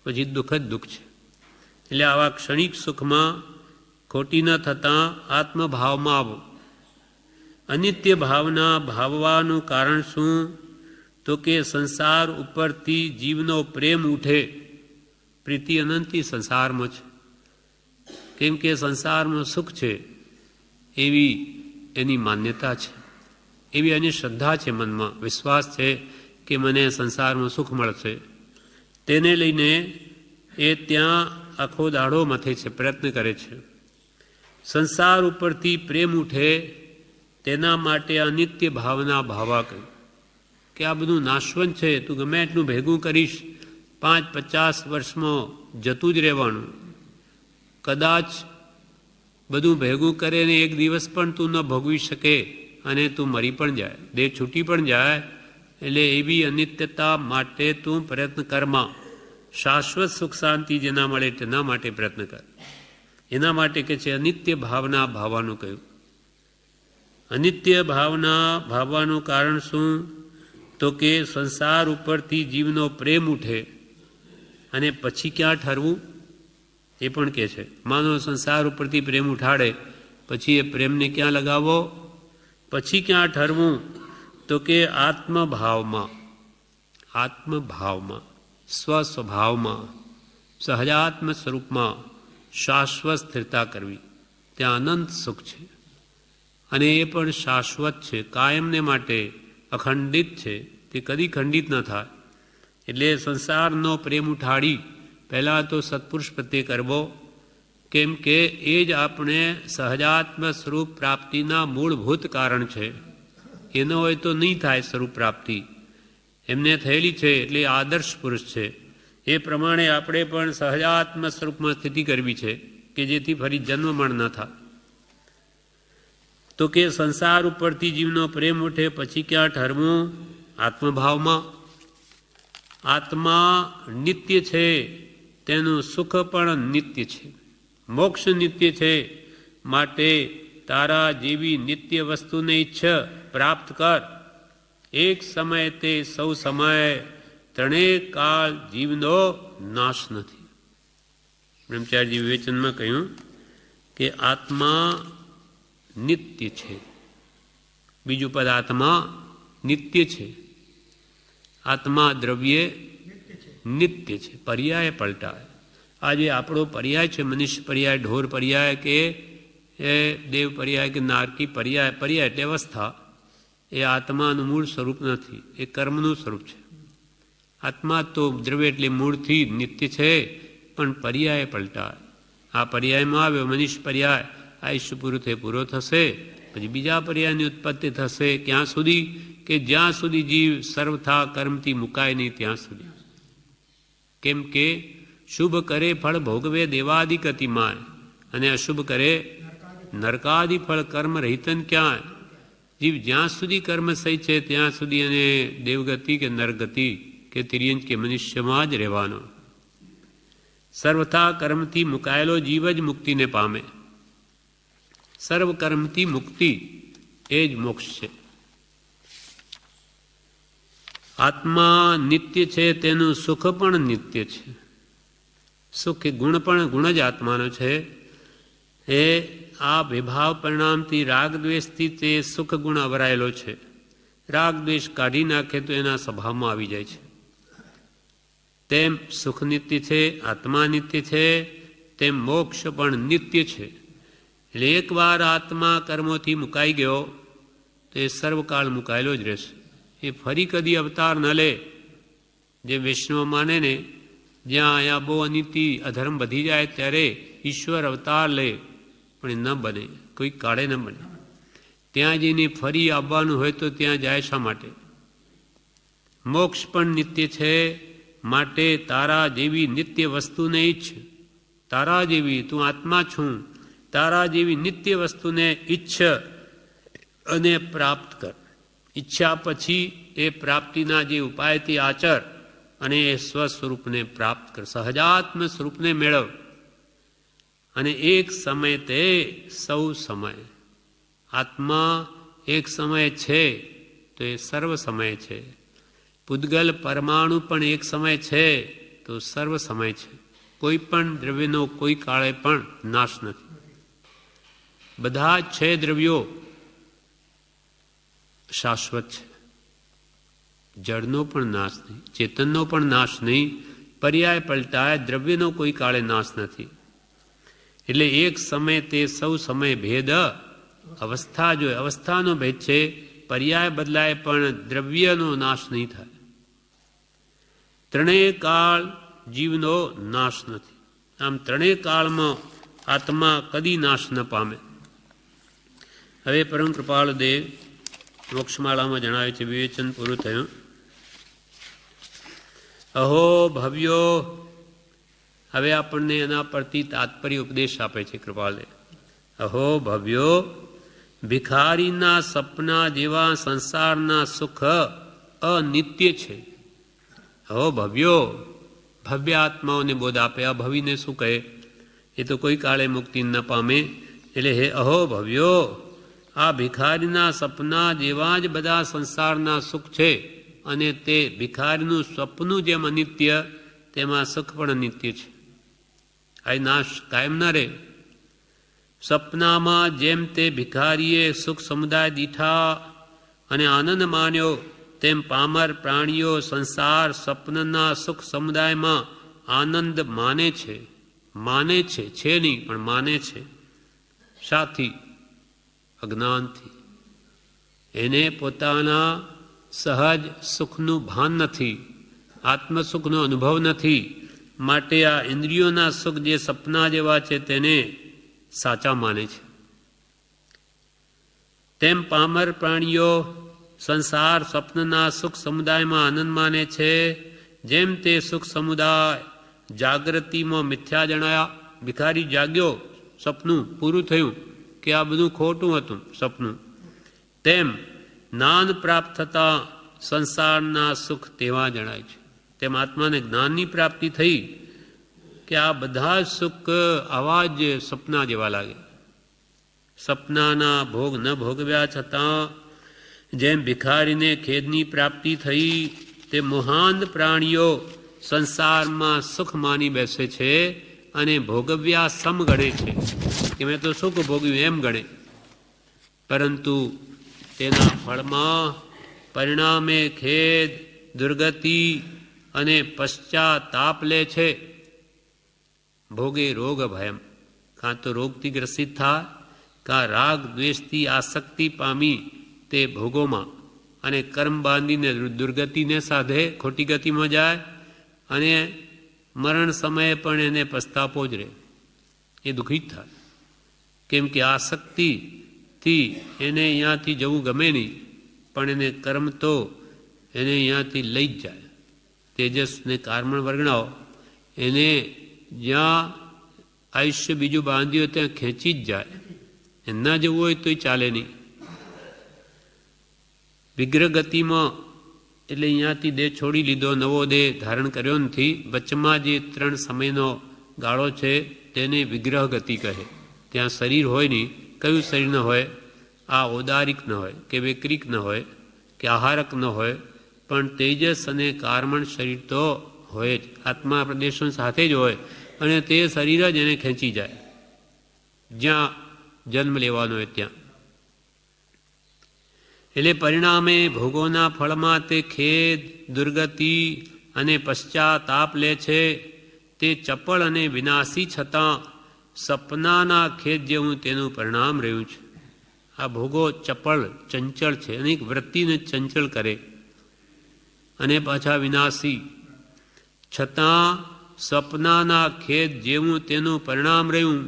પછી દુઃખ જ દુઃખ છે. એટલે આવા ક્ષણિક સુખમાં ખોટી ન થતાં આત્મભાવમાં આવો. અનિત્ય ભાવના ભાવવાનું કારણ શું? તો કે સંસાર ઉપરથી જીવનો પ્રેમ ઉઠે. પ્રીતિ અનંતી સંસારમાં છે, કેમ કે સંસારમાં સુખ છે એવી એની માન્યતા છે, એવી એની શ્રદ્ધા છે, મનમાં વિશ્વાસ છે કે મને સંસારમાં સુખ મળશે. તેને લઈને એ ત્યાં આખો દાડો મથે છે, પ્રયત્ન કરે છે. સંસાર ઉપરથી પ્રેમ ઉઠે તેના માટે અનિત્ય ભાવના ભાવા કહ્યું કે આ બધું નાશવંત છે, તું ગમે એટલું ભેગું કરીશ 5-50 વર્ષમાં જતું જ રહેવાનું. કદાચ બધું ભેગું કરે ને એક દિવસ પણ તું ન ભોગવી શકે અને તું મરી પણ જાય, દેહ છૂટી પણ જાય. એટલે એવી અનિત્યતા માટે તું પ્રયત્ન કરમાં. શાશ્વત સુખ શાંતિ જેના મળે તેના માટે પ્રયત્ન કર. એના માટે કે છે અનિત્ય ભાવના ભાવવાનું કહ્યું. અનિત્ય ભાવના ભાવવાનું કારણ શું? તો કે સંસાર ઉપરથી જીવનો પ્રેમ ઉઠે અને પછી ક્યાં ઠરવું એ પણ કહે છે. માનો સંસાર ઉપરથી પ્રેમ ઉઠાડે, પછી એ પ્રેમને ક્યાં લગાવો, પછી ક્યાં ઠરવું? તો કે આત્મભાવમાં, આત્મભાવમાં, સ્વસ્વભાવમાં, સહજાત્મ સ્વરૂપમાં શાશ્વત સ્થિરતા કરવી. ત્યાં અનંત સુખ છે અને એ પણ શાશ્વત છે, કાયમને માટે અખંડિત છે, તે કદી ખંડિત ન થાય. એટલે સંસારનો પ્રેમ ઉઠાડી પહેલાં તો સત્પુરુષ પ્રત્યે કરવો, કેમ કે એ જ આપણે સહજાત્મ સ્વરૂપ પ્રાપ્તિના મૂળભૂત કારણ છે. એનો હોય તો નહીં થાય સ્વરૂપ પ્રાપ્તિ, એમને થયેલી છે એટલે આદર્શ પુરુષ છે. એ પ્રમાણે આપણે પણ સહજાત્મ સ્વરૂપમાં સ્થિતિ કરવી છે કે જેથી ફરી જન્મ મરણ ન થાય. તો કે સંસાર ઉપરથી જીવનો પ્રેમ ઉઠે પછી ક્યાં ઠરવું? આત્મભાવમાં. આત્મા નિત્ય છે, તેનું સુખ પણ નિત્ય છે, મોક્ષ નિત્ય છે. માટે તારા જેવી નિત્ય વસ્તુને ઈચ્છ પ્રાપ્ત કર. એક સમય તે સૌ સમય, ત્રણેય કાળ જીવનો નાશ નથી. બ્રહ્મચારીજી વિવેચનમાં કહ્યું કે આત્મા નિત્ય છે. બીજું પદ આત્મા નિત્ય છે. આત્મા દ્રવ્ય નિત્ય છે, પર્યાય પલટાય. આજે આપણો પર્યાય છે મનુષ્ય પર્યાય, ઢોર પર્યાય કે એ દેવ પર્યાય કે નારકી પર્યાય. પર્યાય એટલે અવસ્થા. એ આત્માનું મૂળ સ્વરૂપ નથી, એ કર્મનું સ્વરૂપ છે. આત્મા તો દ્રવ્ય એટલે મૂળથી નિત્ય છે, પણ પર્યાય પલટાય. આ પર્યાયમાં આવ્યો મનુષ્ય પર્યાય, આયુષ્ય પૂરું થઈ પૂરો થશે, પછી બીજા પર્યાયની ઉત્પત્તિ થશે. ક્યાં સુધી? કે જ્યાં સુધી જીવ સર્વથા કર્મથી મુકાય નહીં ત્યાં સુધી. કેમ કે શુભ કરે ફળ ભોગવે દેવાદિ ગતિમાય, અને અશુભ કરે નરકાદિ ફળ કર્મ રહિતન ક્યાંય. જીવ જ્યાં સુધી કર્મ સહી છે ત્યાં સુધી એને દેવગતિ કે નરગતિ કે તિર્યંચ કે મનુષ્યમાં જ રહેવાનો. સર્વથા કર્મથી મુકાયેલો જીવ જ મુક્તિને પામે. સર્વ કર્મથી મુક્તિ એ જ મોક્ષ છે. આત્મા નિત્ય છે, તેનું સુખ પણ નિત્ય છે. સુખ એ ગુણ પણ ગુણ જ આત્માનો છે. એ આ વિભાવ પરિણામથી રાગ દ્વેષથી તે સુખ ગુણ અવરાયેલો છે. રાગ દ્વેષ કાઢી નાખે તો એના સ્વભાવમાં આવી જાય છે. તેમ સુખ નિત્ય છે, આત્મા નિત્ય છે, તેમ મોક્ષ પણ નિત્ય છે. એટલે એકવાર આત્મા કર્મોથી મુકાઈ ગયો તો એ સર્વકાળ મુકાયેલો જ રહેશે. એ ફરી કદી અવતાર ન લે. જે વૈષ્ણવ માને ને જ્યાં અહીંયા બહુ અનિતિ અધર્મ વધી જાય ત્યારે ઈશ્વર અવતાર લે, પણ એ ન બને, કોઈ કાળે ન બને. ત્યાં જઈને ફરી આવવાનું હોય તો ત્યાં જાય શા માટે? મોક્ષ પણ નિત્ય છે. માટે તારા જેવી નિત્ય વસ્તુને ઈચ્છ. તારા જેવી, તું આત્મા છું, તારા જેવી નિત્ય વસ્તુને ઈચ્છ અને પ્રાપ્ત કર. ઈચ્છા પછી એ પ્રાપ્તિના જે ઉપાયથી આચર અને એ સ્વસ્વરૂપને પ્રાપ્ત કર. સહજાત્મ સ્વરૂપને મેળવ. અને એક સમય તે સૌ સમય. આત્મા એક સમય છે તો એ સર્વ સમય છે. પૂદગલ પરમાણુ પણ એક સમય છે તો સર્વ સમય છે. કોઈ પણ દ્રવ્યનો કોઈ કાળે પણ નાશ નથી. બધા જ છે દ્રવ્યો શાશ્વત છે. જળનો પણ નાશ નહીં, ચેતનનો પણ નાશ નહીં. પર્યાય પલટાય દ્રવ્યનો કોઈ કાળે નાશ નથી. એટલે એક સમય તે સૌ સમય ભેદ અવસ્થા જો અવસ્થાનો ભેદ છે. પર્યાય બદલાય પણ દ્રવ્યનો નાશ નહીં થાય. ત્રણેય કાળ જીવનો નાશ નથી. આમ ત્રણેય કાળમાં આત્મા કદી નાશ ન પામે. હવે પરમ કૃપાળ દેવ મોક્ષમાળામાં જણાવે છે, વિવેચન પૂરું થયું. અહો ભવ્યો. હવે આપણને એના પરથી તાત્પર્ય ઉપદેશ આપે છે કૃપાળદેવ. અહો ભવ્યો, ભિખારીના સપના જેવા સંસારના સુખ અનિત્ય છે. અહો ભવ્યો, ભવ્ય આત્માઓને બોધ આપે. અભવીને શું કહે? એ તો કોઈ કાળે મુક્તિ ન પામે. એટલે હે અહો ભવ્યો, આ ભિખારીના સપના જેવા જ બધા સંસારના સુખ છે. અને તે ભિખારીનું સ્વપ્નું જેમ અનિત્ય, તેમાં સુખ પણ અનિત્ય છે. આ નાશ કાયમ ન રહે. સપનામાં જેમ તે ભિખારીએ સુખ સમુદાય દીઠા અને આનંદ માન્યો, તેમ પામર પ્રાણીઓ સંસાર સપનના સુખ સમુદાયમાં આનંદ માને છે. માને છે નહીં પણ માને છે. શાથી? અજ્ઞાનથી. એને પોતાના સહજ સુખનું ભાન નથી, આત્મસુખનો અનુભવ નથી. માટે આ ઇન્દ્રિયોના સુખ જે સપના જેવા છે તેને સાચા માને છે. તેમ પામર પ્રાણીઓ સંસાર સ્વપ્નના સુખ સમુદાયમાં આનંદ માને છે. જેમ તે સુખ સમુદાય જાગૃતિમાં મિથ્યા જણાયા. ભિખારી જાગ્યો, સપનું પૂરું થયું કે આ બધું ખોટું હતું સપનું. તેમ જ્ઞાન પ્રાપ્ત થતાં સંસારના સુખ તેવા જણાય છે. તેમ આત્માને જ્ઞાનની પ્રાપ્તિ થઈ કે આ બધા સુખ આવા જ સપના જેવા લાગે. સપનાના ભોગ ન ભોગવ્યા છતાં જેમ ભિખારીને ખેદની પ્રાપ્તિ થઈ, તે મોહાન પ્રાણીઓ સંસારમાં સુખ માની બેસે છે અને ભોગવ્યા સમ ગણે છે કે મેં તો સુખ ભોગવ્યું એમ ગણે. પરંતુ તેના ફળમાં પરિણામે ખેદ, દુર્ગતિ અને પશ્ચાતાપ લે છે. ભોગે રોગ ભયમ. કાં તો રોગથી ગ્રસિત થાય, કાં રાગ દ્વેષથી આસક્તિ પામી તે ભોગોમાં અને કર્મ બાંધીને દુર્ગતિને સાધે, ખોટી ગતિમાં જાય અને મરણ સમયે પણ એને પસ્તાપો જ રહે. એ દુઃખી થાય. કેમ કે આસક્તિથી એને અહીંયાથી જવું ગમે નહીં, પણ એને કર્મ તો એને અહીંયાથી લઈ જ જાય. તેજસને કારમણ વર્ગણાઓ એને જ્યાં આયુષ્ય બીજું બાંધ્યું હોય ત્યાં ખેંચી જ જાય. એ ના જવું હોય તોય ચાલે નહીં. વિગ્રહ ગતિમાં એટલે અહીંયાથી દેહ છોડી લીધો, નવો દેહ ધારણ કર્યો નથી. વચમાં જે 3 સમયનો ગાળો છે તેને વિગ્રહ ગતિ કહે. ત્યાં શરીર હોય નહીં. કયું શરીર ન હોય? આ ઔદારિક ન હોય કે વૈકરિક ન હોય કે આહારક ન હોય, પણ તેજસ અને કાર્મણ શરીર તો હોય જ. આત્મા પ્રદેશો સાથે જ હોય અને તે શરીર જ એને ખેંચી જાય જ્યાં જન્મ લેવાનો હોય ત્યાં. એટલે પરિણામે ભોગોના ફળમાં તે ખેદ, દુર્ગતિ અને પશ્ચાતાપ લે છે. તે ચપળ અને વિનાશી છતાં સપનાના ખેદ જેવું તેનું પરિણામ રહ્યું છે. આ ભોગો ચપળ, ચંચળ છે, અનેક વૃત્તિને ચંચળ કરે અને પાછા વિનાશી, છતાં સપનાના ખેદ જેવું તેનું પરિણામ રહ્યું.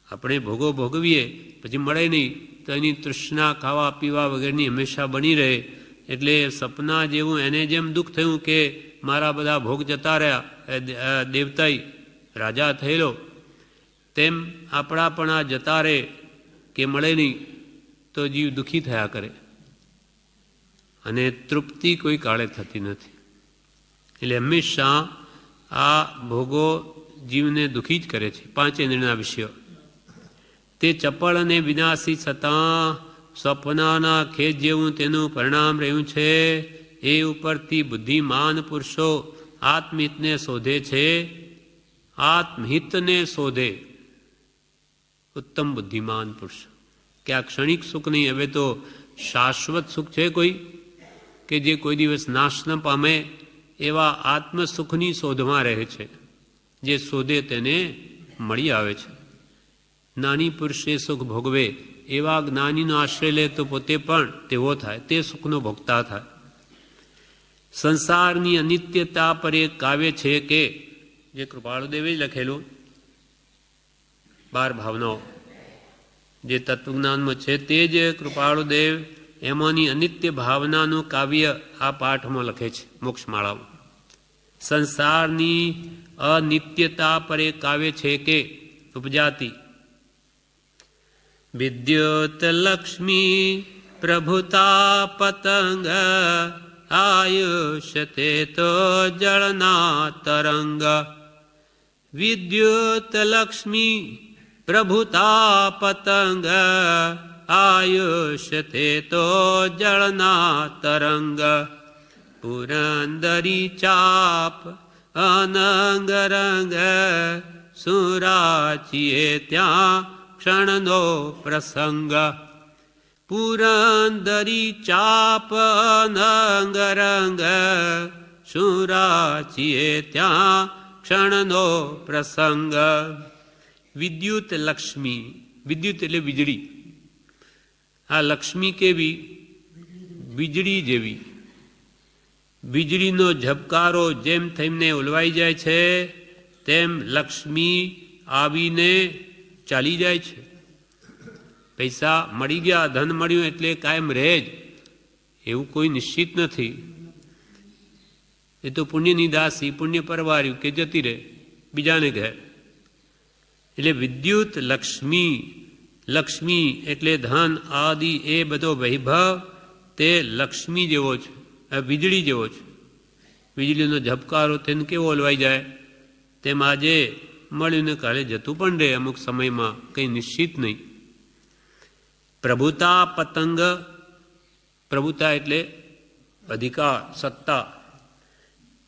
આપણે ભોગો ભોગવીએ પછી મળે નહીં તો એની તૃષ્ણા ખાવા પીવા વગેરેની હંમેશા બની રહે. એટલે સપના જેવું એને જેમ દુઃખ થયું કે મારા બધા ભોગ જતા રહ્યા, દેવતાઈ રાજા થયેલો, તેમ આપણા પણ આ જતા રહે કે મળે નહીં તો જીવ દુઃખી થયા કરે અને તૃપ્તિ કોઈ કાળે થતી નથી. એટલે હંમેશા આ ભોગો જીવને દુઃખી જ કરે છે. 5 ઇન્દ્રિયના વિષયો તે ચપળ અને વિનાશી છતાં સ્વપ્નાના ખેદ જેવું તેનું પરિણામ રહ્યું છે. એ ઉપરથી બુદ્ધિમાન પુરુષો આત્મહિતને શોધે છે. આત્મહિતને શોધે ઉત્તમ બુદ્ધિમાન પુરુષ કે આ ક્ષણિક સુખ નહીં, હવે તો શાશ્વત સુખ છે કોઈ કે જે કોઈ દિવસ નાશ ન પામે, એવા આત્મસુખની શોધમાં રહે છે. જે શોધે તેને મળી આવે છે. જ્ઞાની પુરુષે સુખ ભોગવે, એવા જ્ઞાનીનો આશ્રય લે તો પોતે પણ તેવો થાય, તે સુખનો ભોગતા થાય. સંસારની અનિત્યતા પર એક કાવ્ય છે કે જે કૃપાળુદેવે લખેલું 12 ભાવનાઓ જે તત્વજ્ઞાનમાં છે, તે જ કૃપાળુદેવ એમાંની અનિત્ય ભાવનાનું કાવ્ય આ પાઠમાં લખે છે, મોક્ષમાળામાં. સંસારની અનિત્યતા પર એક કાવ્ય છે કે ઉપજાતિ વિદ્યુત લક્ષ્મી પ્રભુતા પતંગ આયુષ્યતે તો જળના તરંગ. વિદ્યુત લક્ષ્મી પ્રભુતા પતંગ આયુષ્યતે તો જળના તરંગ. પુરંદરી ચાપ અનંગ રંગ સુરાચીએ ત્યાં ક્ષણનો પ્રસંગ. પુરંદરી ચાપ અનંગ રંગ સુરાચીએ ત્યાં ક્ષણનો પ્રસંગ. વિદ્યુત લક્ષ્મી, વિદ્યુત એટલે વીજળી. આ લક્ષ્મી કેવી? વીજળી જેવી. વીજળીનો ઝબકારો જેમ થઈને ઓલવાઈ જાય છે તેમ લક્ષ્મી આવીને ચાલી જાય છે. પૈસા મળી ગયા, ધન મળ્યું એટલે કાયમ રહે જ એવું કોઈ નિશ્ચિત નથી. એ તો પુણ્યની દાસી, પુણ્ય પરવાર્યું કે જતી રહે બીજાને ઘેર. એટલે વિદ્યુત લક્ષ્મી, લક્ષ્મી એટલે ધન આદિ એ બધો વૈભવ તે લક્ષ્મી જેવો છે, વીજળી જેવો છે. વીજળીનો ઝબકારો તેને કેવો ઓલવાઈ જાય તેમ આજે મળ્યું ને કાલે જતું પણ રહે, અમુક સમયમાં કંઈ નિશ્ચિત નહીં. પ્રભુતા પતંગ, પ્રભુતા એટલે અધિકાર, સત્તા,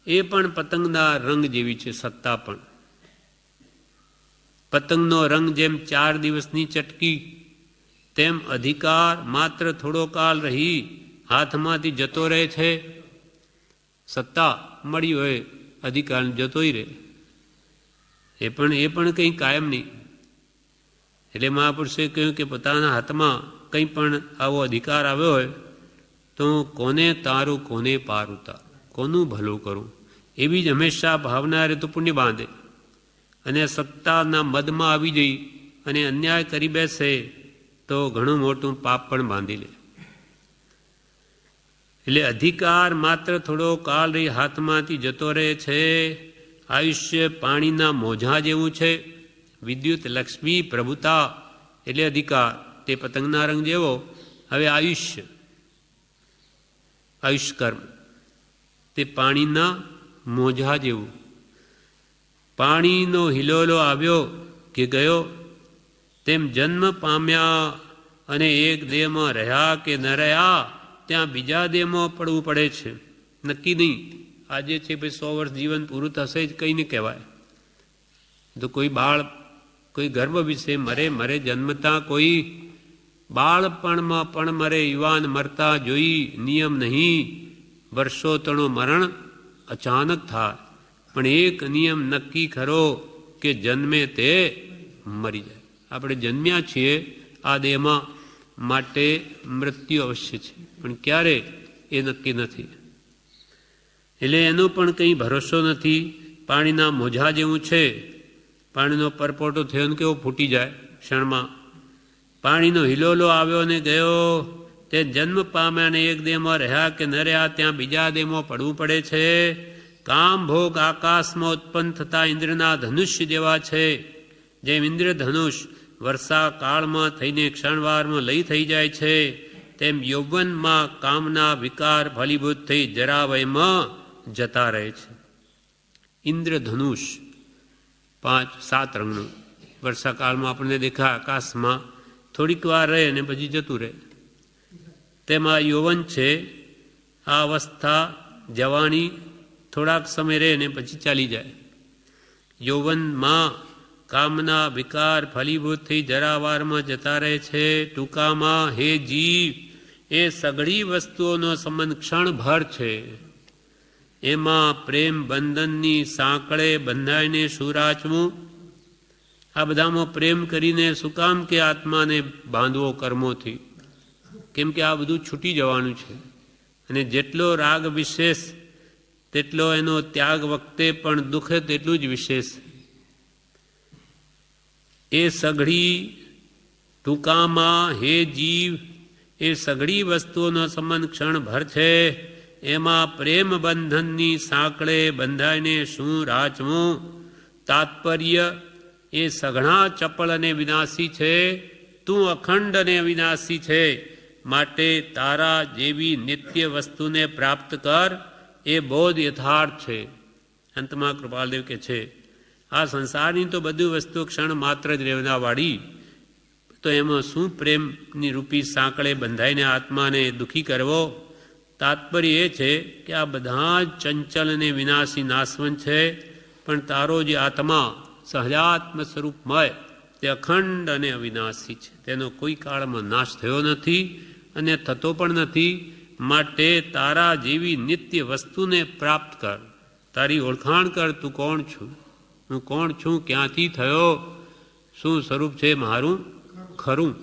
એ પણ પતંગના રંગ જેવી છે. સત્તા પણ પતંગનો રંગ જેમ 4 દિવસની ચટકી, તેમ અધિકાર માત્ર થોડો કાળ રહી હાથમાંથી જતો રહે છે. સત્તા મળી હોય અધિકાર જતોય રહે, એ પણ કંઈ કાયમ નહીં. એટલે મહાપુરુષે કહ્યું કે પોતાના હાથમાં કંઈ પણ આવો અધિકાર આવ્યો હોય તો કોને તારું, કોને પાર ઉતાર, કોનું ભલું કરું, એવી જ હંમેશા ભાવના રહે તો પુણ્ય બાંધે. અને સત્તાના મદમાં આવી જઈ અને અન્યાય કરી બેસે તો ઘણું મોટું પાપ પણ બાંધી લે. એટલે અધિકાર માત્ર થોડો કાળ રહી હાથમાંથી જતો રહે છે. આયુષ્ય પાણીના મોજા જેવું છે. વિદ્યુત લક્ષ્મી પ્રભુતા એટલે અધિકાર, તે પતંગના રંગ જેવો. હવે આયુષ્ય, આયુષ્કર્મ તે પાણીના મોજા જેવું. પાણીનો હિલોલો આવ્યો કે ગયો, તેમ જન્મ પામ્યા અને એક દેહમાં રહ્યા કે ન રહ્યા ત્યાં બીજા દેહમાં પડવું પડે છે. નક્કી નહીં. આજે છે ભાઈ 100 વર્ષ જીવન પૂરું થશે જ કંઈ નહીં કહેવાય. તો કોઈ બાળ કોઈ ગર્ભ વિશે મરે જન્મતા, કોઈ બાળપણમાં પણ મરે, યુવાન મરતા જોઈ નિયમ નહીં. વર્ષો તણો મરણ અચાનક થાય, પણ એક નિયમ નક્કી ખરો કે જન્મે તે મરી જાય. આપણે જન્મ્યા છીએ આ દેહમાં, માટે મૃત્યુ અવશ્ય છે, પણ ક્યારે એ નક્કી નથી. એટલે એનો પણ કંઈ ભરોસો નથી. પાણીના મોજા જેવું છે. પાણીનો પરપોટો થયો ને કેવો ફૂટી જાય ક્ષણમાં. પાણીનો હિલોલો આવ્યો ને ગયો, તે જન્મ પામ્યા ને એક દેહમાં રહ્યા કે ન રહ્યા ત્યાં બીજા દેહમાં પડવું પડે છે. કામ ભોગ આકાશમાં ઉત્પન્ન થતા ઇન્દ્રના ધનુષ્ય જેવા છે. જેમ ઇન્દ્રધનુષ વર્ષા કાળમાં થઈને ક્ષણવારમાં લઈ થઈ જાય છે, તેમ યૌવનમાં કામના વિકાર ફલીભૂત થઈ જરાવયમાં જતા રહે છે. ઇન્દ્રધનુષ 5-7 રંગનું વર્ષાકાળમાં આપણને દેખાય આકાશમાં, થોડીક વાર રહે અને પછી જતું રહે. તેમાં યૌવન છે. આ અવસ્થા જવાની થોડાક સમય રહે ને પછી ચાલી જાય. યૌવનમાં કામના વિકાર ફલીભૂત થઈ જરાવારમાં જતા રહે છે. ટૂંકામાં હે જીવ, એ સઘળી વસ્તુઓનો સંબંધ ક્ષણભર છે. એમાં પ્રેમ બંધનની સાંકળે બંધાઈને શું રાચવું? આ બધામાં પ્રેમ કરીને શું કામ કે આત્માને બાંધવો કર્મોથી? કેમ કે આ બધું છૂટી જવાનું છે. અને જેટલો રાગ વિશેષ તેટલો એનો ત્યાગ વખતે પણ દુઃખ તેટલું જ વિશેષ. એ સઘળી ટૂંકામાં હે જીવ, એ સઘળી વસ્તુઓનો સંબંધ ક્ષણભર છે. એમાં પ્રેમ બંધનની સાંકળે બંધાઈને શું રાચવું? તાત્પર્ય, એ સઘળા ચપળ અને વિનાશી છે. તું અખંડ અને અવિનાશી છે. માટે તારા જેવી નિત્ય વસ્તુને પ્રાપ્ત કર. એ બોધ યથાર્થ છે. અંતમાં કૃપાલદેવ કે છે, આ સંસારની તો બધી વસ્તુ ક્ષણ માત્ર જ રહેવાવાળી, તો એમાં શું પ્રેમની રૂપી સાંકળે બંધાઈને આત્માને દુઃખી કરવો? તાત્પર્ય એ છે કે આ બધા જ ચંચલ અને વિનાશી નાશવંત છે, પણ તારો જે આત્મા સહજાત્મ સ્વરૂપમય તે અખંડ અને અવિનાશી છે. તેનો કોઈ કાળમાં નાશ થયો નથી અને થતો પણ નથી. માટે તારા જેવી નિત્ય વસ્તુને પ્રાપ્ત કર. તારી ઓળખાણ કર. તું કોણ છું? હું કોણ છું? ક્યાંથી થયો? શું સ્વરૂપ છે મારું ખરું?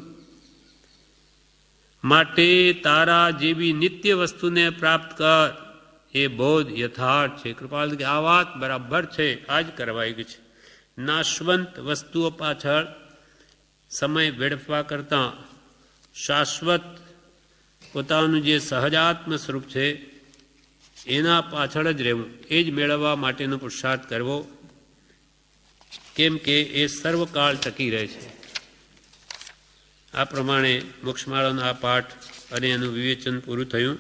માટે તારા જેવી નિત્ય વસ્તુને પ્રાપ્ત કર. એ બોધ યથાર્થ છે. કૃપાલ કે આ વાત બરાબર છે, આ જ કરવાઈ ગઈ છે. નાશવંત વસ્તુઓ પાછળ સમય વેડફવા કરતાં શાશ્વત પોતાનું જે સહજાત્મ સ્વરૂપ છે એના પાછળ જ રહેવું, એ જ મેળવવા માટેનો પુરુષાર્થ કરવો. કેમ કે એ સર્વકાળ ટકી રહે છે. આ પ્રમાણે મોક્ષમાળાનો આ પાઠ અને એનું વિવેચન પૂરું થયું.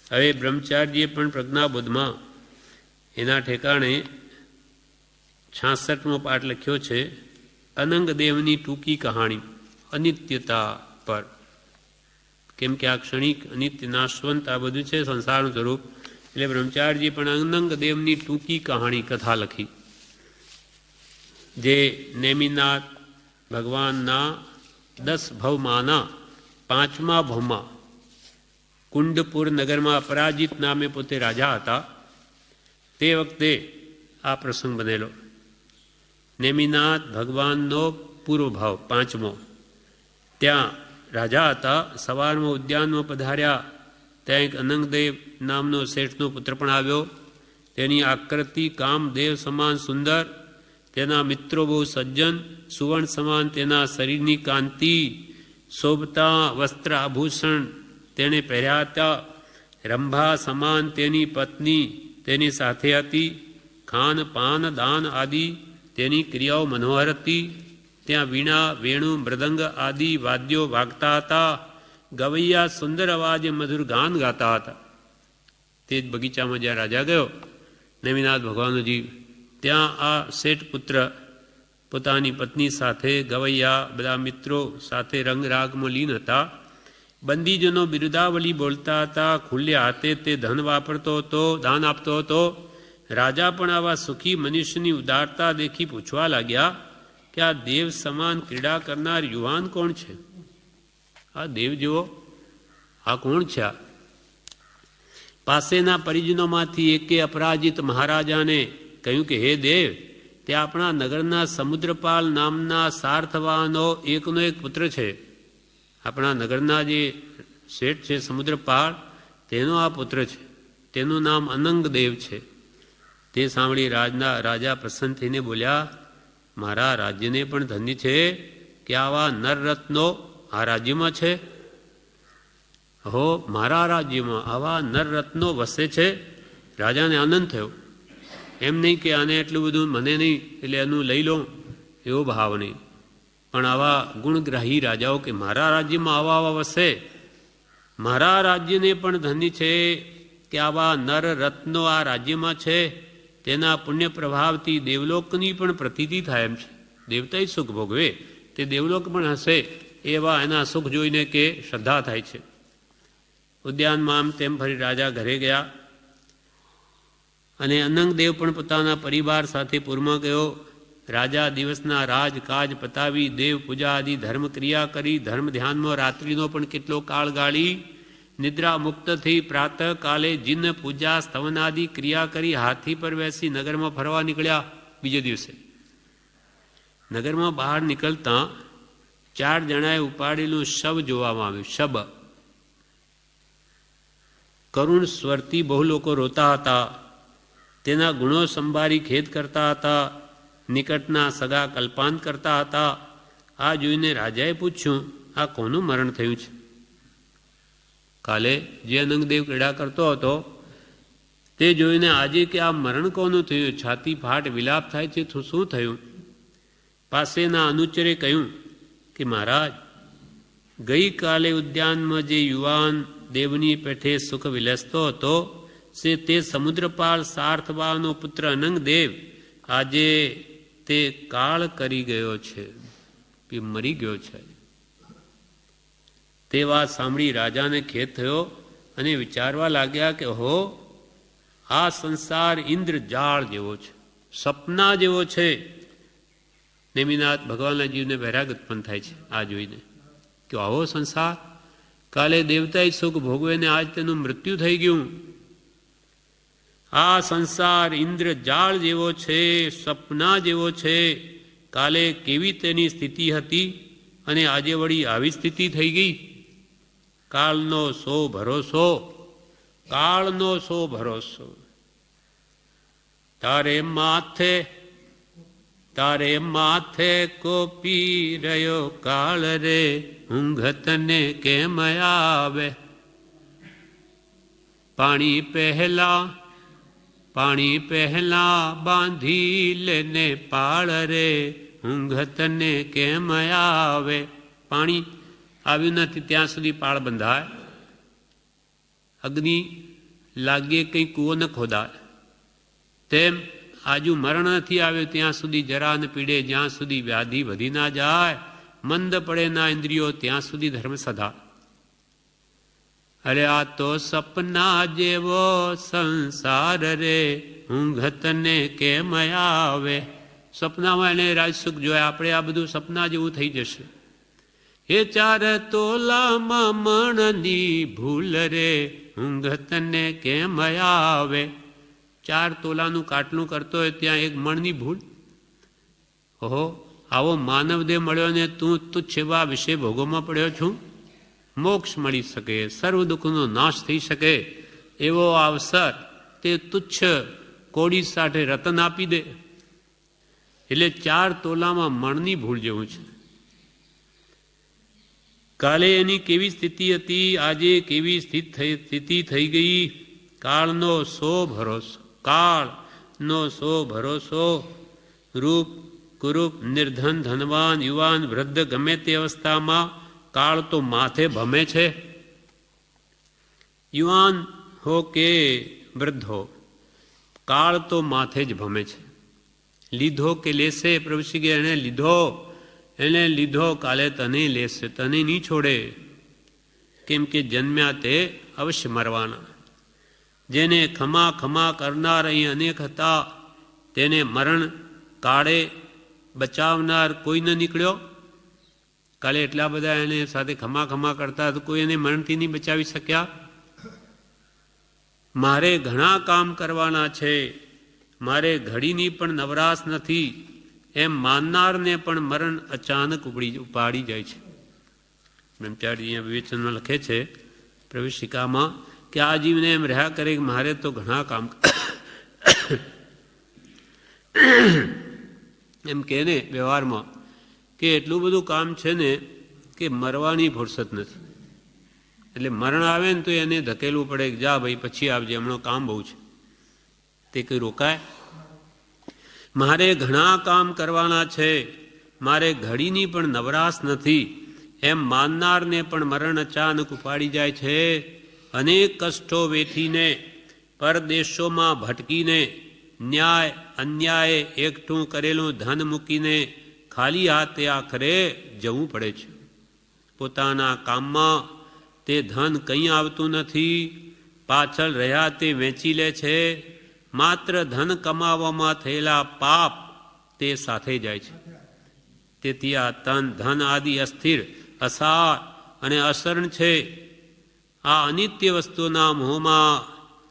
હવે બ્રહ્મચારીએ પણ પ્રજ્ઞાબોધમાં એના ઠેકાણે 66મો પાઠ લખ્યો છે, અનંગદેવની ટૂંકી કહાણી અનિત્યતા પર. કેમ કે આ ક્ષણિક અનિત્ય નાશવંત આ બધું છે સંસારનું સ્વરૂપ. એટલે બ્રહ્મચારીએ પણ અનંગદેવની ટૂંકી કહાણી કથા લખી, જે નેમિનાથ ભગવાનના 10 ભવમાંના 5મા ભવમાં કુંડપુર નગરમાં અપરાજિત નામે પોતે રાજા હતા. તે વખતે આ પ્રસંગ બનેલો. નેમિનાથ ભગવાનનો પૂર્વ ભાવ 5મો. ત્યાં રાજા હતા. સવારમાં ઉદ્યાનમાં પધાર્યા. ત્યાં એક અનંગદેવ નામનો શેઠનો પુત્ર પણ આવ્યો. તેની આકૃતિ કામદેવ સમાન સુંદર, તેના મિત્રો બહુ સજ્જન, સુવર્ણ સમાન તેના શરીરની કાંતિ, શોભતા વસ્ત્ર આભૂષણ તેણે પહેર્યા હતા. રંભા સમાન તેની પત્ની તેની સાથે હતી. ખાન પાન દાન આદિ તેની ક્રિયાઓ મનોહર હતી. ત્યાં વીણા વેણુ મૃદંગ આદિ વાદ્યો વાગતા હતા. ગવૈયા સુંદર અવાજે મધુર ગાન ગાતા હતા. તે જ બગીચામાં જ્યાં રાજા ગયો નેમિનાથ ભગવાનજી, ત્યાં આ શેઠ પુત્ર પોતાની પત્ની સાથે, ગવૈયા બધા મિત્રો સાથે રંગરાગમાં લીન હતા. બંદીજનો બિરુદાવલી બોલતા હતા. ખુલ્લે હાથે તે ધન વાપરતો હતો, દાન આપતો હતો. રાજા પણ આવા સુખી મનુષ્યની ઉદારતા દેખી પૂછવા લાગ્યા કે આ દેવ સમાન ક્રીડા કરનાર યુવાન કોણ છે? આ દેવ જેવો આ કોણ છે? આ પાસેના પરિજનોમાંથી એકે અપરાજિત મહારાજાને કહ્યું કે હે દેવ, તે આપણા નગરના સમુદ્રપાલ નામના સાર્થવાનો એકનો એક પુત્ર છે. આપણા નગરના જે શેઠ છે સમુદ્રપાળ, તેનો આ પુત્ર છે. તેનું નામ અનંગદેવ છે. તે સાંભળી રાજા પ્રસન્ન થઈને બોલ્યા, મારા રાજ્યને પણ ધન્ય છે કે આવા નરરત્નો આ રાજ્યમાં છે. હો, મારા રાજ્યમાં આવા નરરત્નો વસે છે. રાજાને આનંદ થયો. એમ નહીં કે આને એટલું બધું મને નહીં એટલે એનું લઈ લો, એવો ભાવ નહીં. પણ આવા ગુણગ્રાહી રાજાઓ કે મારા રાજ્યમાં આવા વસે, મારા રાજ્યને પણ ધન્ય છે કે આવા નર રત્નો આ રાજ્યમાં છે. તેના પુણ્ય પ્રભાવથી દેવલોકની પણ પ્રતીતિ થાય એમ છે. દેવતાય સુખ ભોગવે તે દેવલોક પણ હશે એવા એના સુખ જોઈને કે શ્રદ્ધા થાય છે. ઉદ્યાનમાં આમ તેમ ફરી રાજા ઘરે ગયા અને અનંગદેવ પણ પોતાના પરિવાર સાથે પૂરમાં ગયો. રાજા દિવસના રાજકાજ પતાવી દેવ પૂજા આદિ ધર્મ ક્રિયા કરી, ધર્મ ધ્યાનમાં રાત્રિનો પણ કેટલો કાળ ગાળી, નિદ્રા મુક્ત થઈ પ્રાતઃ કાલે જીન પૂજા સ્તવનાદિ ક્રિયા કરી હાથી પર બેસી નગરમાં ફરવા નીકળ્યા. બીજે દિવસે નગરમાં બહાર નીકળતા 4 જણાએ ઉપાડેલું શબ જોવામાં આવ્યું. શબ કરુણ સ્વરથી બહુ લોકો રોતા હતા. તેના ગુણો સંભારી ખેદ કરતા હતા. નિકટના સગા કલ્પાંત કરતા હતા. આ જોઈને રાજાએ પૂછ્યું, આ કોનું મરણ થયું છે? કાલે જે અનંગદેવ ક્રીડા કરતો હતો તે જોઈને આજે કે આ મરણ કોનું થયું? છાતી ફાટ વિલાપ થાય છે. શું થયું? પાસેના અનુચરે કહ્યું કે મહારાજ, ગઈકાલે ઉદ્યાનમાં જે યુવાન દેવની પેઠે સુખ વિલસતો હતો તે સમુદ્રપાલ સાર્થવાનો પુત્ર અનંગદેવ આજે તે કાળ કરી ગયો છે, મરી ગયો છે. તે વાત સાંભળી રાજાને ખેદ થયો અને વિચારવા લાગ્યા કે હો, આ સંસાર ઇન્દ્રજાળ જેવો છે, સપના જેવો છે. નેમિનાથ ભગવાનના જીવને વૈરાગ ઉત્પન્ન થાય છે આ જોઈને કે આવો સંસાર, કાલે દેવતાએ સુખ ભોગવે ને આજ તેનું મૃત્યુ થઈ ગયું. આ સંસાર ઇન્દ્રજાળ જેવો છે, સપના જેવો છે. કાલે કેવી તેની સ્થિતિ હતી અને આજે વળી આવી સ્થિતિ થઈ ગઈ. કાળનો સો ભરોસો, કાળનો સો ભરોસો. તારે માથે કોપી રહ્યો કાળ રે, ઊંઘ તને કેમ આવે? પાણી પહેલા બાંધી લેને પાળ રે, ઊંઘ તને કેમ આવે? પાણી આવ્યું નથી ત્યાં સુધી પાળ બંધાય. અગ્નિ લાગે કંઈ કૂવો ન ખોદાય. તેમ આજુ મરણ નથી આવ્યું ત્યાં સુધી જરા ન પીડે, જ્યાં સુધી વ્યાધિ વધી ના જાય, મંદ પડે ના ઇન્દ્રિયો, ત્યાં સુધી ધર્મ સદા. અરે આ તો સપના જેવો સંસાર રે, ઊંઘ તને કેમ આવે? સપનામાં એને રાજસુખ જોયા. આપણે આ બધું સપના જેવું થઈ જશે. એ 4 તોલામાં મણની ભૂલ રે, ઊંઘ તને કેમ આવે? 4 તોલાનું કાટલું કરતો હોય ત્યાં 1 મણની ભૂલ. ઓહો, આવો માનવદેહ મળ્યો ને તું તુચ્છ એવા વિશે ભોગોમાં પડ્યો છું. મોક્ષ મળી શકે, સર્વ દુઃખનો નાશ થઈ શકે એવો અવસર તે તુચ્છ કોડી સાથે રતન આપી દે. એટલે 4 તોલામાં મણની ભૂલ જેવું છે. કાલે એની કેવી સ્થિતિ હતી, આજે કેવી સ્થિતિ થઈ ગઈ. કાળનો સો ભરોસો, કાળનો સો ભરોસો. રૂપ કુરૂપ, નિર્ધન ધનવાન, યુવાન વૃદ્ધ, ગમે તે અવસ્થામાં કાળ તો માથે ભમે છે. યુવાન હો કે વૃદ્ધો, કાળ તો માથે જ ભમે છે. લીધો કે લેશે, પ્રભુશ્રી કે એને લીધો કાલે તને લેશે, તને નહીં છોડે. કેમ કે જન્મ્યા તે અવશ્ય મરવાના. જેને ખમા ખમા કરનાર અહીં અનેક હતા, તેને મરણ કાળે બચાવનાર કોઈ ન નીકળ્યો. કાલે એટલા બધા એને સાથે ખમા ખમા કરતા તો કોઈ એને મરણથી નહીં બચાવી શક્યા. મારે ઘણા કામ કરવાના છે, મારે ઘડીની પણ નવરાશ નથી, એમ માનનારને પણ મરણ અચાનક ઉપાડી જાય છે. બ્રહ્મચારી અહીંયા વિવેચનમાં લખે છે પ્રવેશિકામાં કે આ જીવને એમ રહ્યા કરે કે મારે તો ઘણા કામ એમ કે ને વ્યવહારમાં કે એટલું બધું કામ છે ને કે મરવાની ફુરસત નથી. એટલે મરણ આવે ને તો એને ધકેલવું પડે કે જા ભાઈ પછી આવજે, હમણાં કામ બહુ છે. તે કંઈ રોકાય? મારે ઘણા કામ કરવાના છે, મારે ઘડીની પણ નવરાશ નથી, એમ માનનારને પણ મરણ અચાનક ઉપાડી જાય છે. અનેક કષ્ટો વેઠીને પરદેશોમાં ભટકીને ન્યાય અન્યાયે એકઠું કરેલું ધન મૂકીને ખાલી હાથે આખરે જવું પડે છે. પોતાના કામમાં તે ધન કંઈ આવતું નથી, પાછળ રહ્યા તે વેચી લે છે. માત્ર ધન કમાવામાં થયેલા પાપ તે સાથે જાય છે. તેથી આ ધન આદિ અસ્થિર, અસાર અને અસરણ છે. આ અનિત્ય વસ્તુના મોહમાં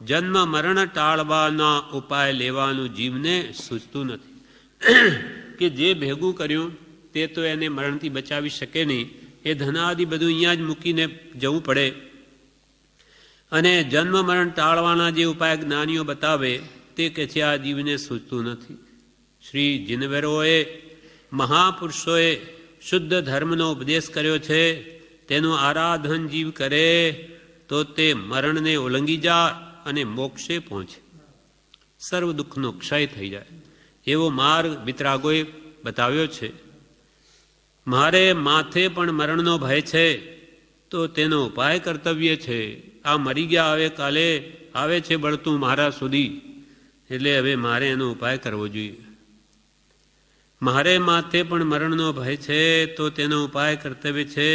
જન્મ મરણ ટાળવાના ઉપાય લેવાનું જીવને સૂચતું નથી. કે જે ભેગું કર્યું તે તો એને મરણથી બચાવી શકે નહીં. એ ધનાદિ બધું અહીંયા જ મૂકીને જવું પડે. અને જન્મ મરણ ટાળવાના જે ઉપાય જ્ઞાનીઓ બતાવે તે કે છે આ જીવને સૂચતું નથી. શ્રી જીનવેરોએ મહાપુરુષોએ શુદ્ધ ધર્મનો ઉપદેશ કર્યો છે. તેનું આરાધન જીવ કરે તો તે મરણને ઓળંગી જાય અને મોક્ષે પહોંચે, સર્વ દુઃખનો ક્ષય થઈ જાય એવો માર્ગ વિતરાગોએ બતાવ્યો છે. મારે માથે પણ મરણનો ભય છે તો તેનો ઉપાય કર્તવ્ય છે. આ મરી ગયા હવે કાલે આવે છે બળતું મારા સુધી, એટલે હવે મારે એનો ઉપાય કરવો જોઈએ. મારે માથે પણ મરણનો ભય છે તો તેનો ઉપાય કર્તવ્ય છે.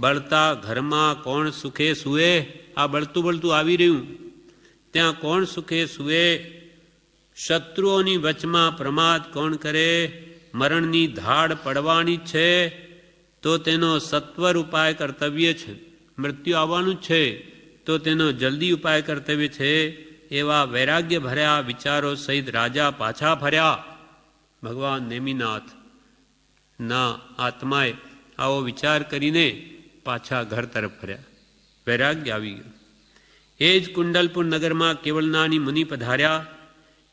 બળતા ઘરમાં કોણ સુખે સૂએ? આ બળતું બળતું આવી રહ્યું ત્યાં કોણ સુખે સૂએ? શત્રુઓની વચમાં પ્રમાદ કોણ કરે? મરણની ધાડ પડવાની છે તો તેનો સત્વર ઉપાય કર્તવ્ય છે. મૃત્યુ આવવાનું છે તો તેનો જલ્દી ઉપાય કર્તવ્ય છે. એવા વૈરાગ્ય ભર્યા વિચારો સહિત રાજા પાછા ફર્યા. ભગવાન નેમિનાથ ના આત્માએ આવો વિચાર કરીને પાછા ઘર તરફ ફર્યા. વૈરાગ્ય આવી ગયો. એ જ કુંડલપુર નગરમાં કેવલનાની મુનિ પધાર્યા.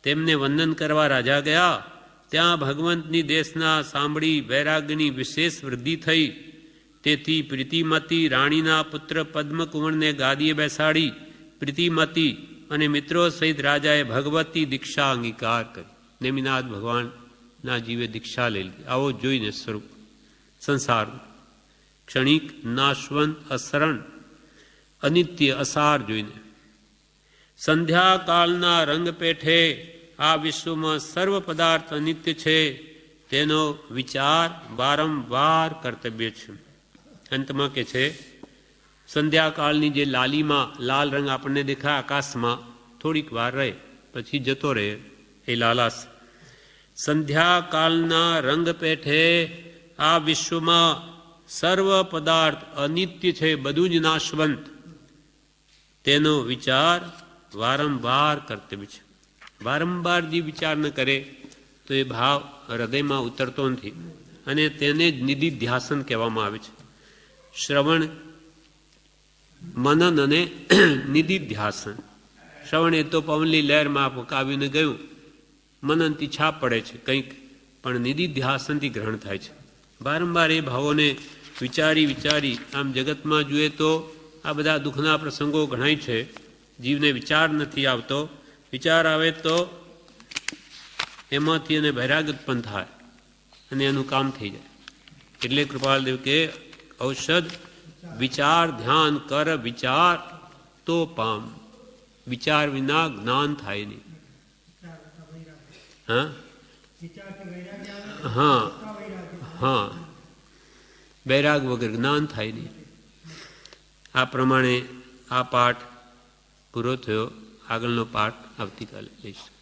તેમને વંદન કરવા રાજા ગયા. ત્યાં ભગવંતની દેશના સાંભળી વૈરાગ્યની વિશેષ વૃદ્ધિ થઈ. તેથી પ્રીતિમતી રાણીના પુત્ર પદ્મકુંવરને ગાદીએ બેસાડી પ્રીતિમતી અને મિત્રો સહિત રાજાએ ભગવતી દીક્ષા અંગીકાર કરી. નેમિનાથ ભગવાનના જીવે દીક્ષા લઈ લીધી. આવો જોઈને સ્વરૂપ સંસાર ક્ષણિક નાશવંત અસરણ અનિત્ય અસાર જોઈને સંધ્યાકાળના રંગ પેઠે આ વિશ્વમાં સર્વ પદાર્થ અનિત્ય છે તેનો વિચાર વારંવાર કર્તવ્ય છે. અંતમાં કે છે સંધ્યાકાળની જે લાલીમાં લાલ રંગ આપણને દેખાય આકાશમાં થોડીક વાર રહે પછી જતો રહે એ લાલાશ. સંધ્યાકાળના રંગ પેઠે આ વિશ્વમાં સર્વ પદાર્થ અનિત્ય છે, બધું જ નાશવંત. તેનો વિચાર વારંવાર કર્તવ્ય છે. વારંવાર જે વિચાર ન કરે તો એ ભાવ હૃદયમાં ઉતરતો નથી અને તેને જ નિધિધ્યાસન કહેવામાં આવે છે. શ્રવણ, મનન અને નિધિધ્યાસન. શ્રવણ એ તો પવનની લહેરમાં ફૂંકાવીને ગયું, મનનથી છાપ પડે છે કંઈક, પણ નિધિધ્યાસનથી ગ્રહણ થાય છે. વારંવાર એ ભાવોને વિચારી વિચારી આમ જગતમાં જોઈએ તો આ બધા દુઃખના પ્રસંગો ઘણાય છે. જીવને વિચાર નથી આવતો. વિચાર આવે તો એમાંથી એને વૈરાગ્ય ઉત્પન્ન થાય અને એનું કામ થઈ જાય. એટલે કૃપાલદેવ કે ઔષધ વિચાર ધ્યાન કર વિચાર તો પામ. વિચાર વિના જ્ઞાન થાય નહીં. હા હા હા, વૈરાગ વગર જ્ઞાન થાય નહીં. આ પ્રમાણે આ પાઠ પૂરો થયો. આગળનો પાઠ આવતીકાલે લઈશું.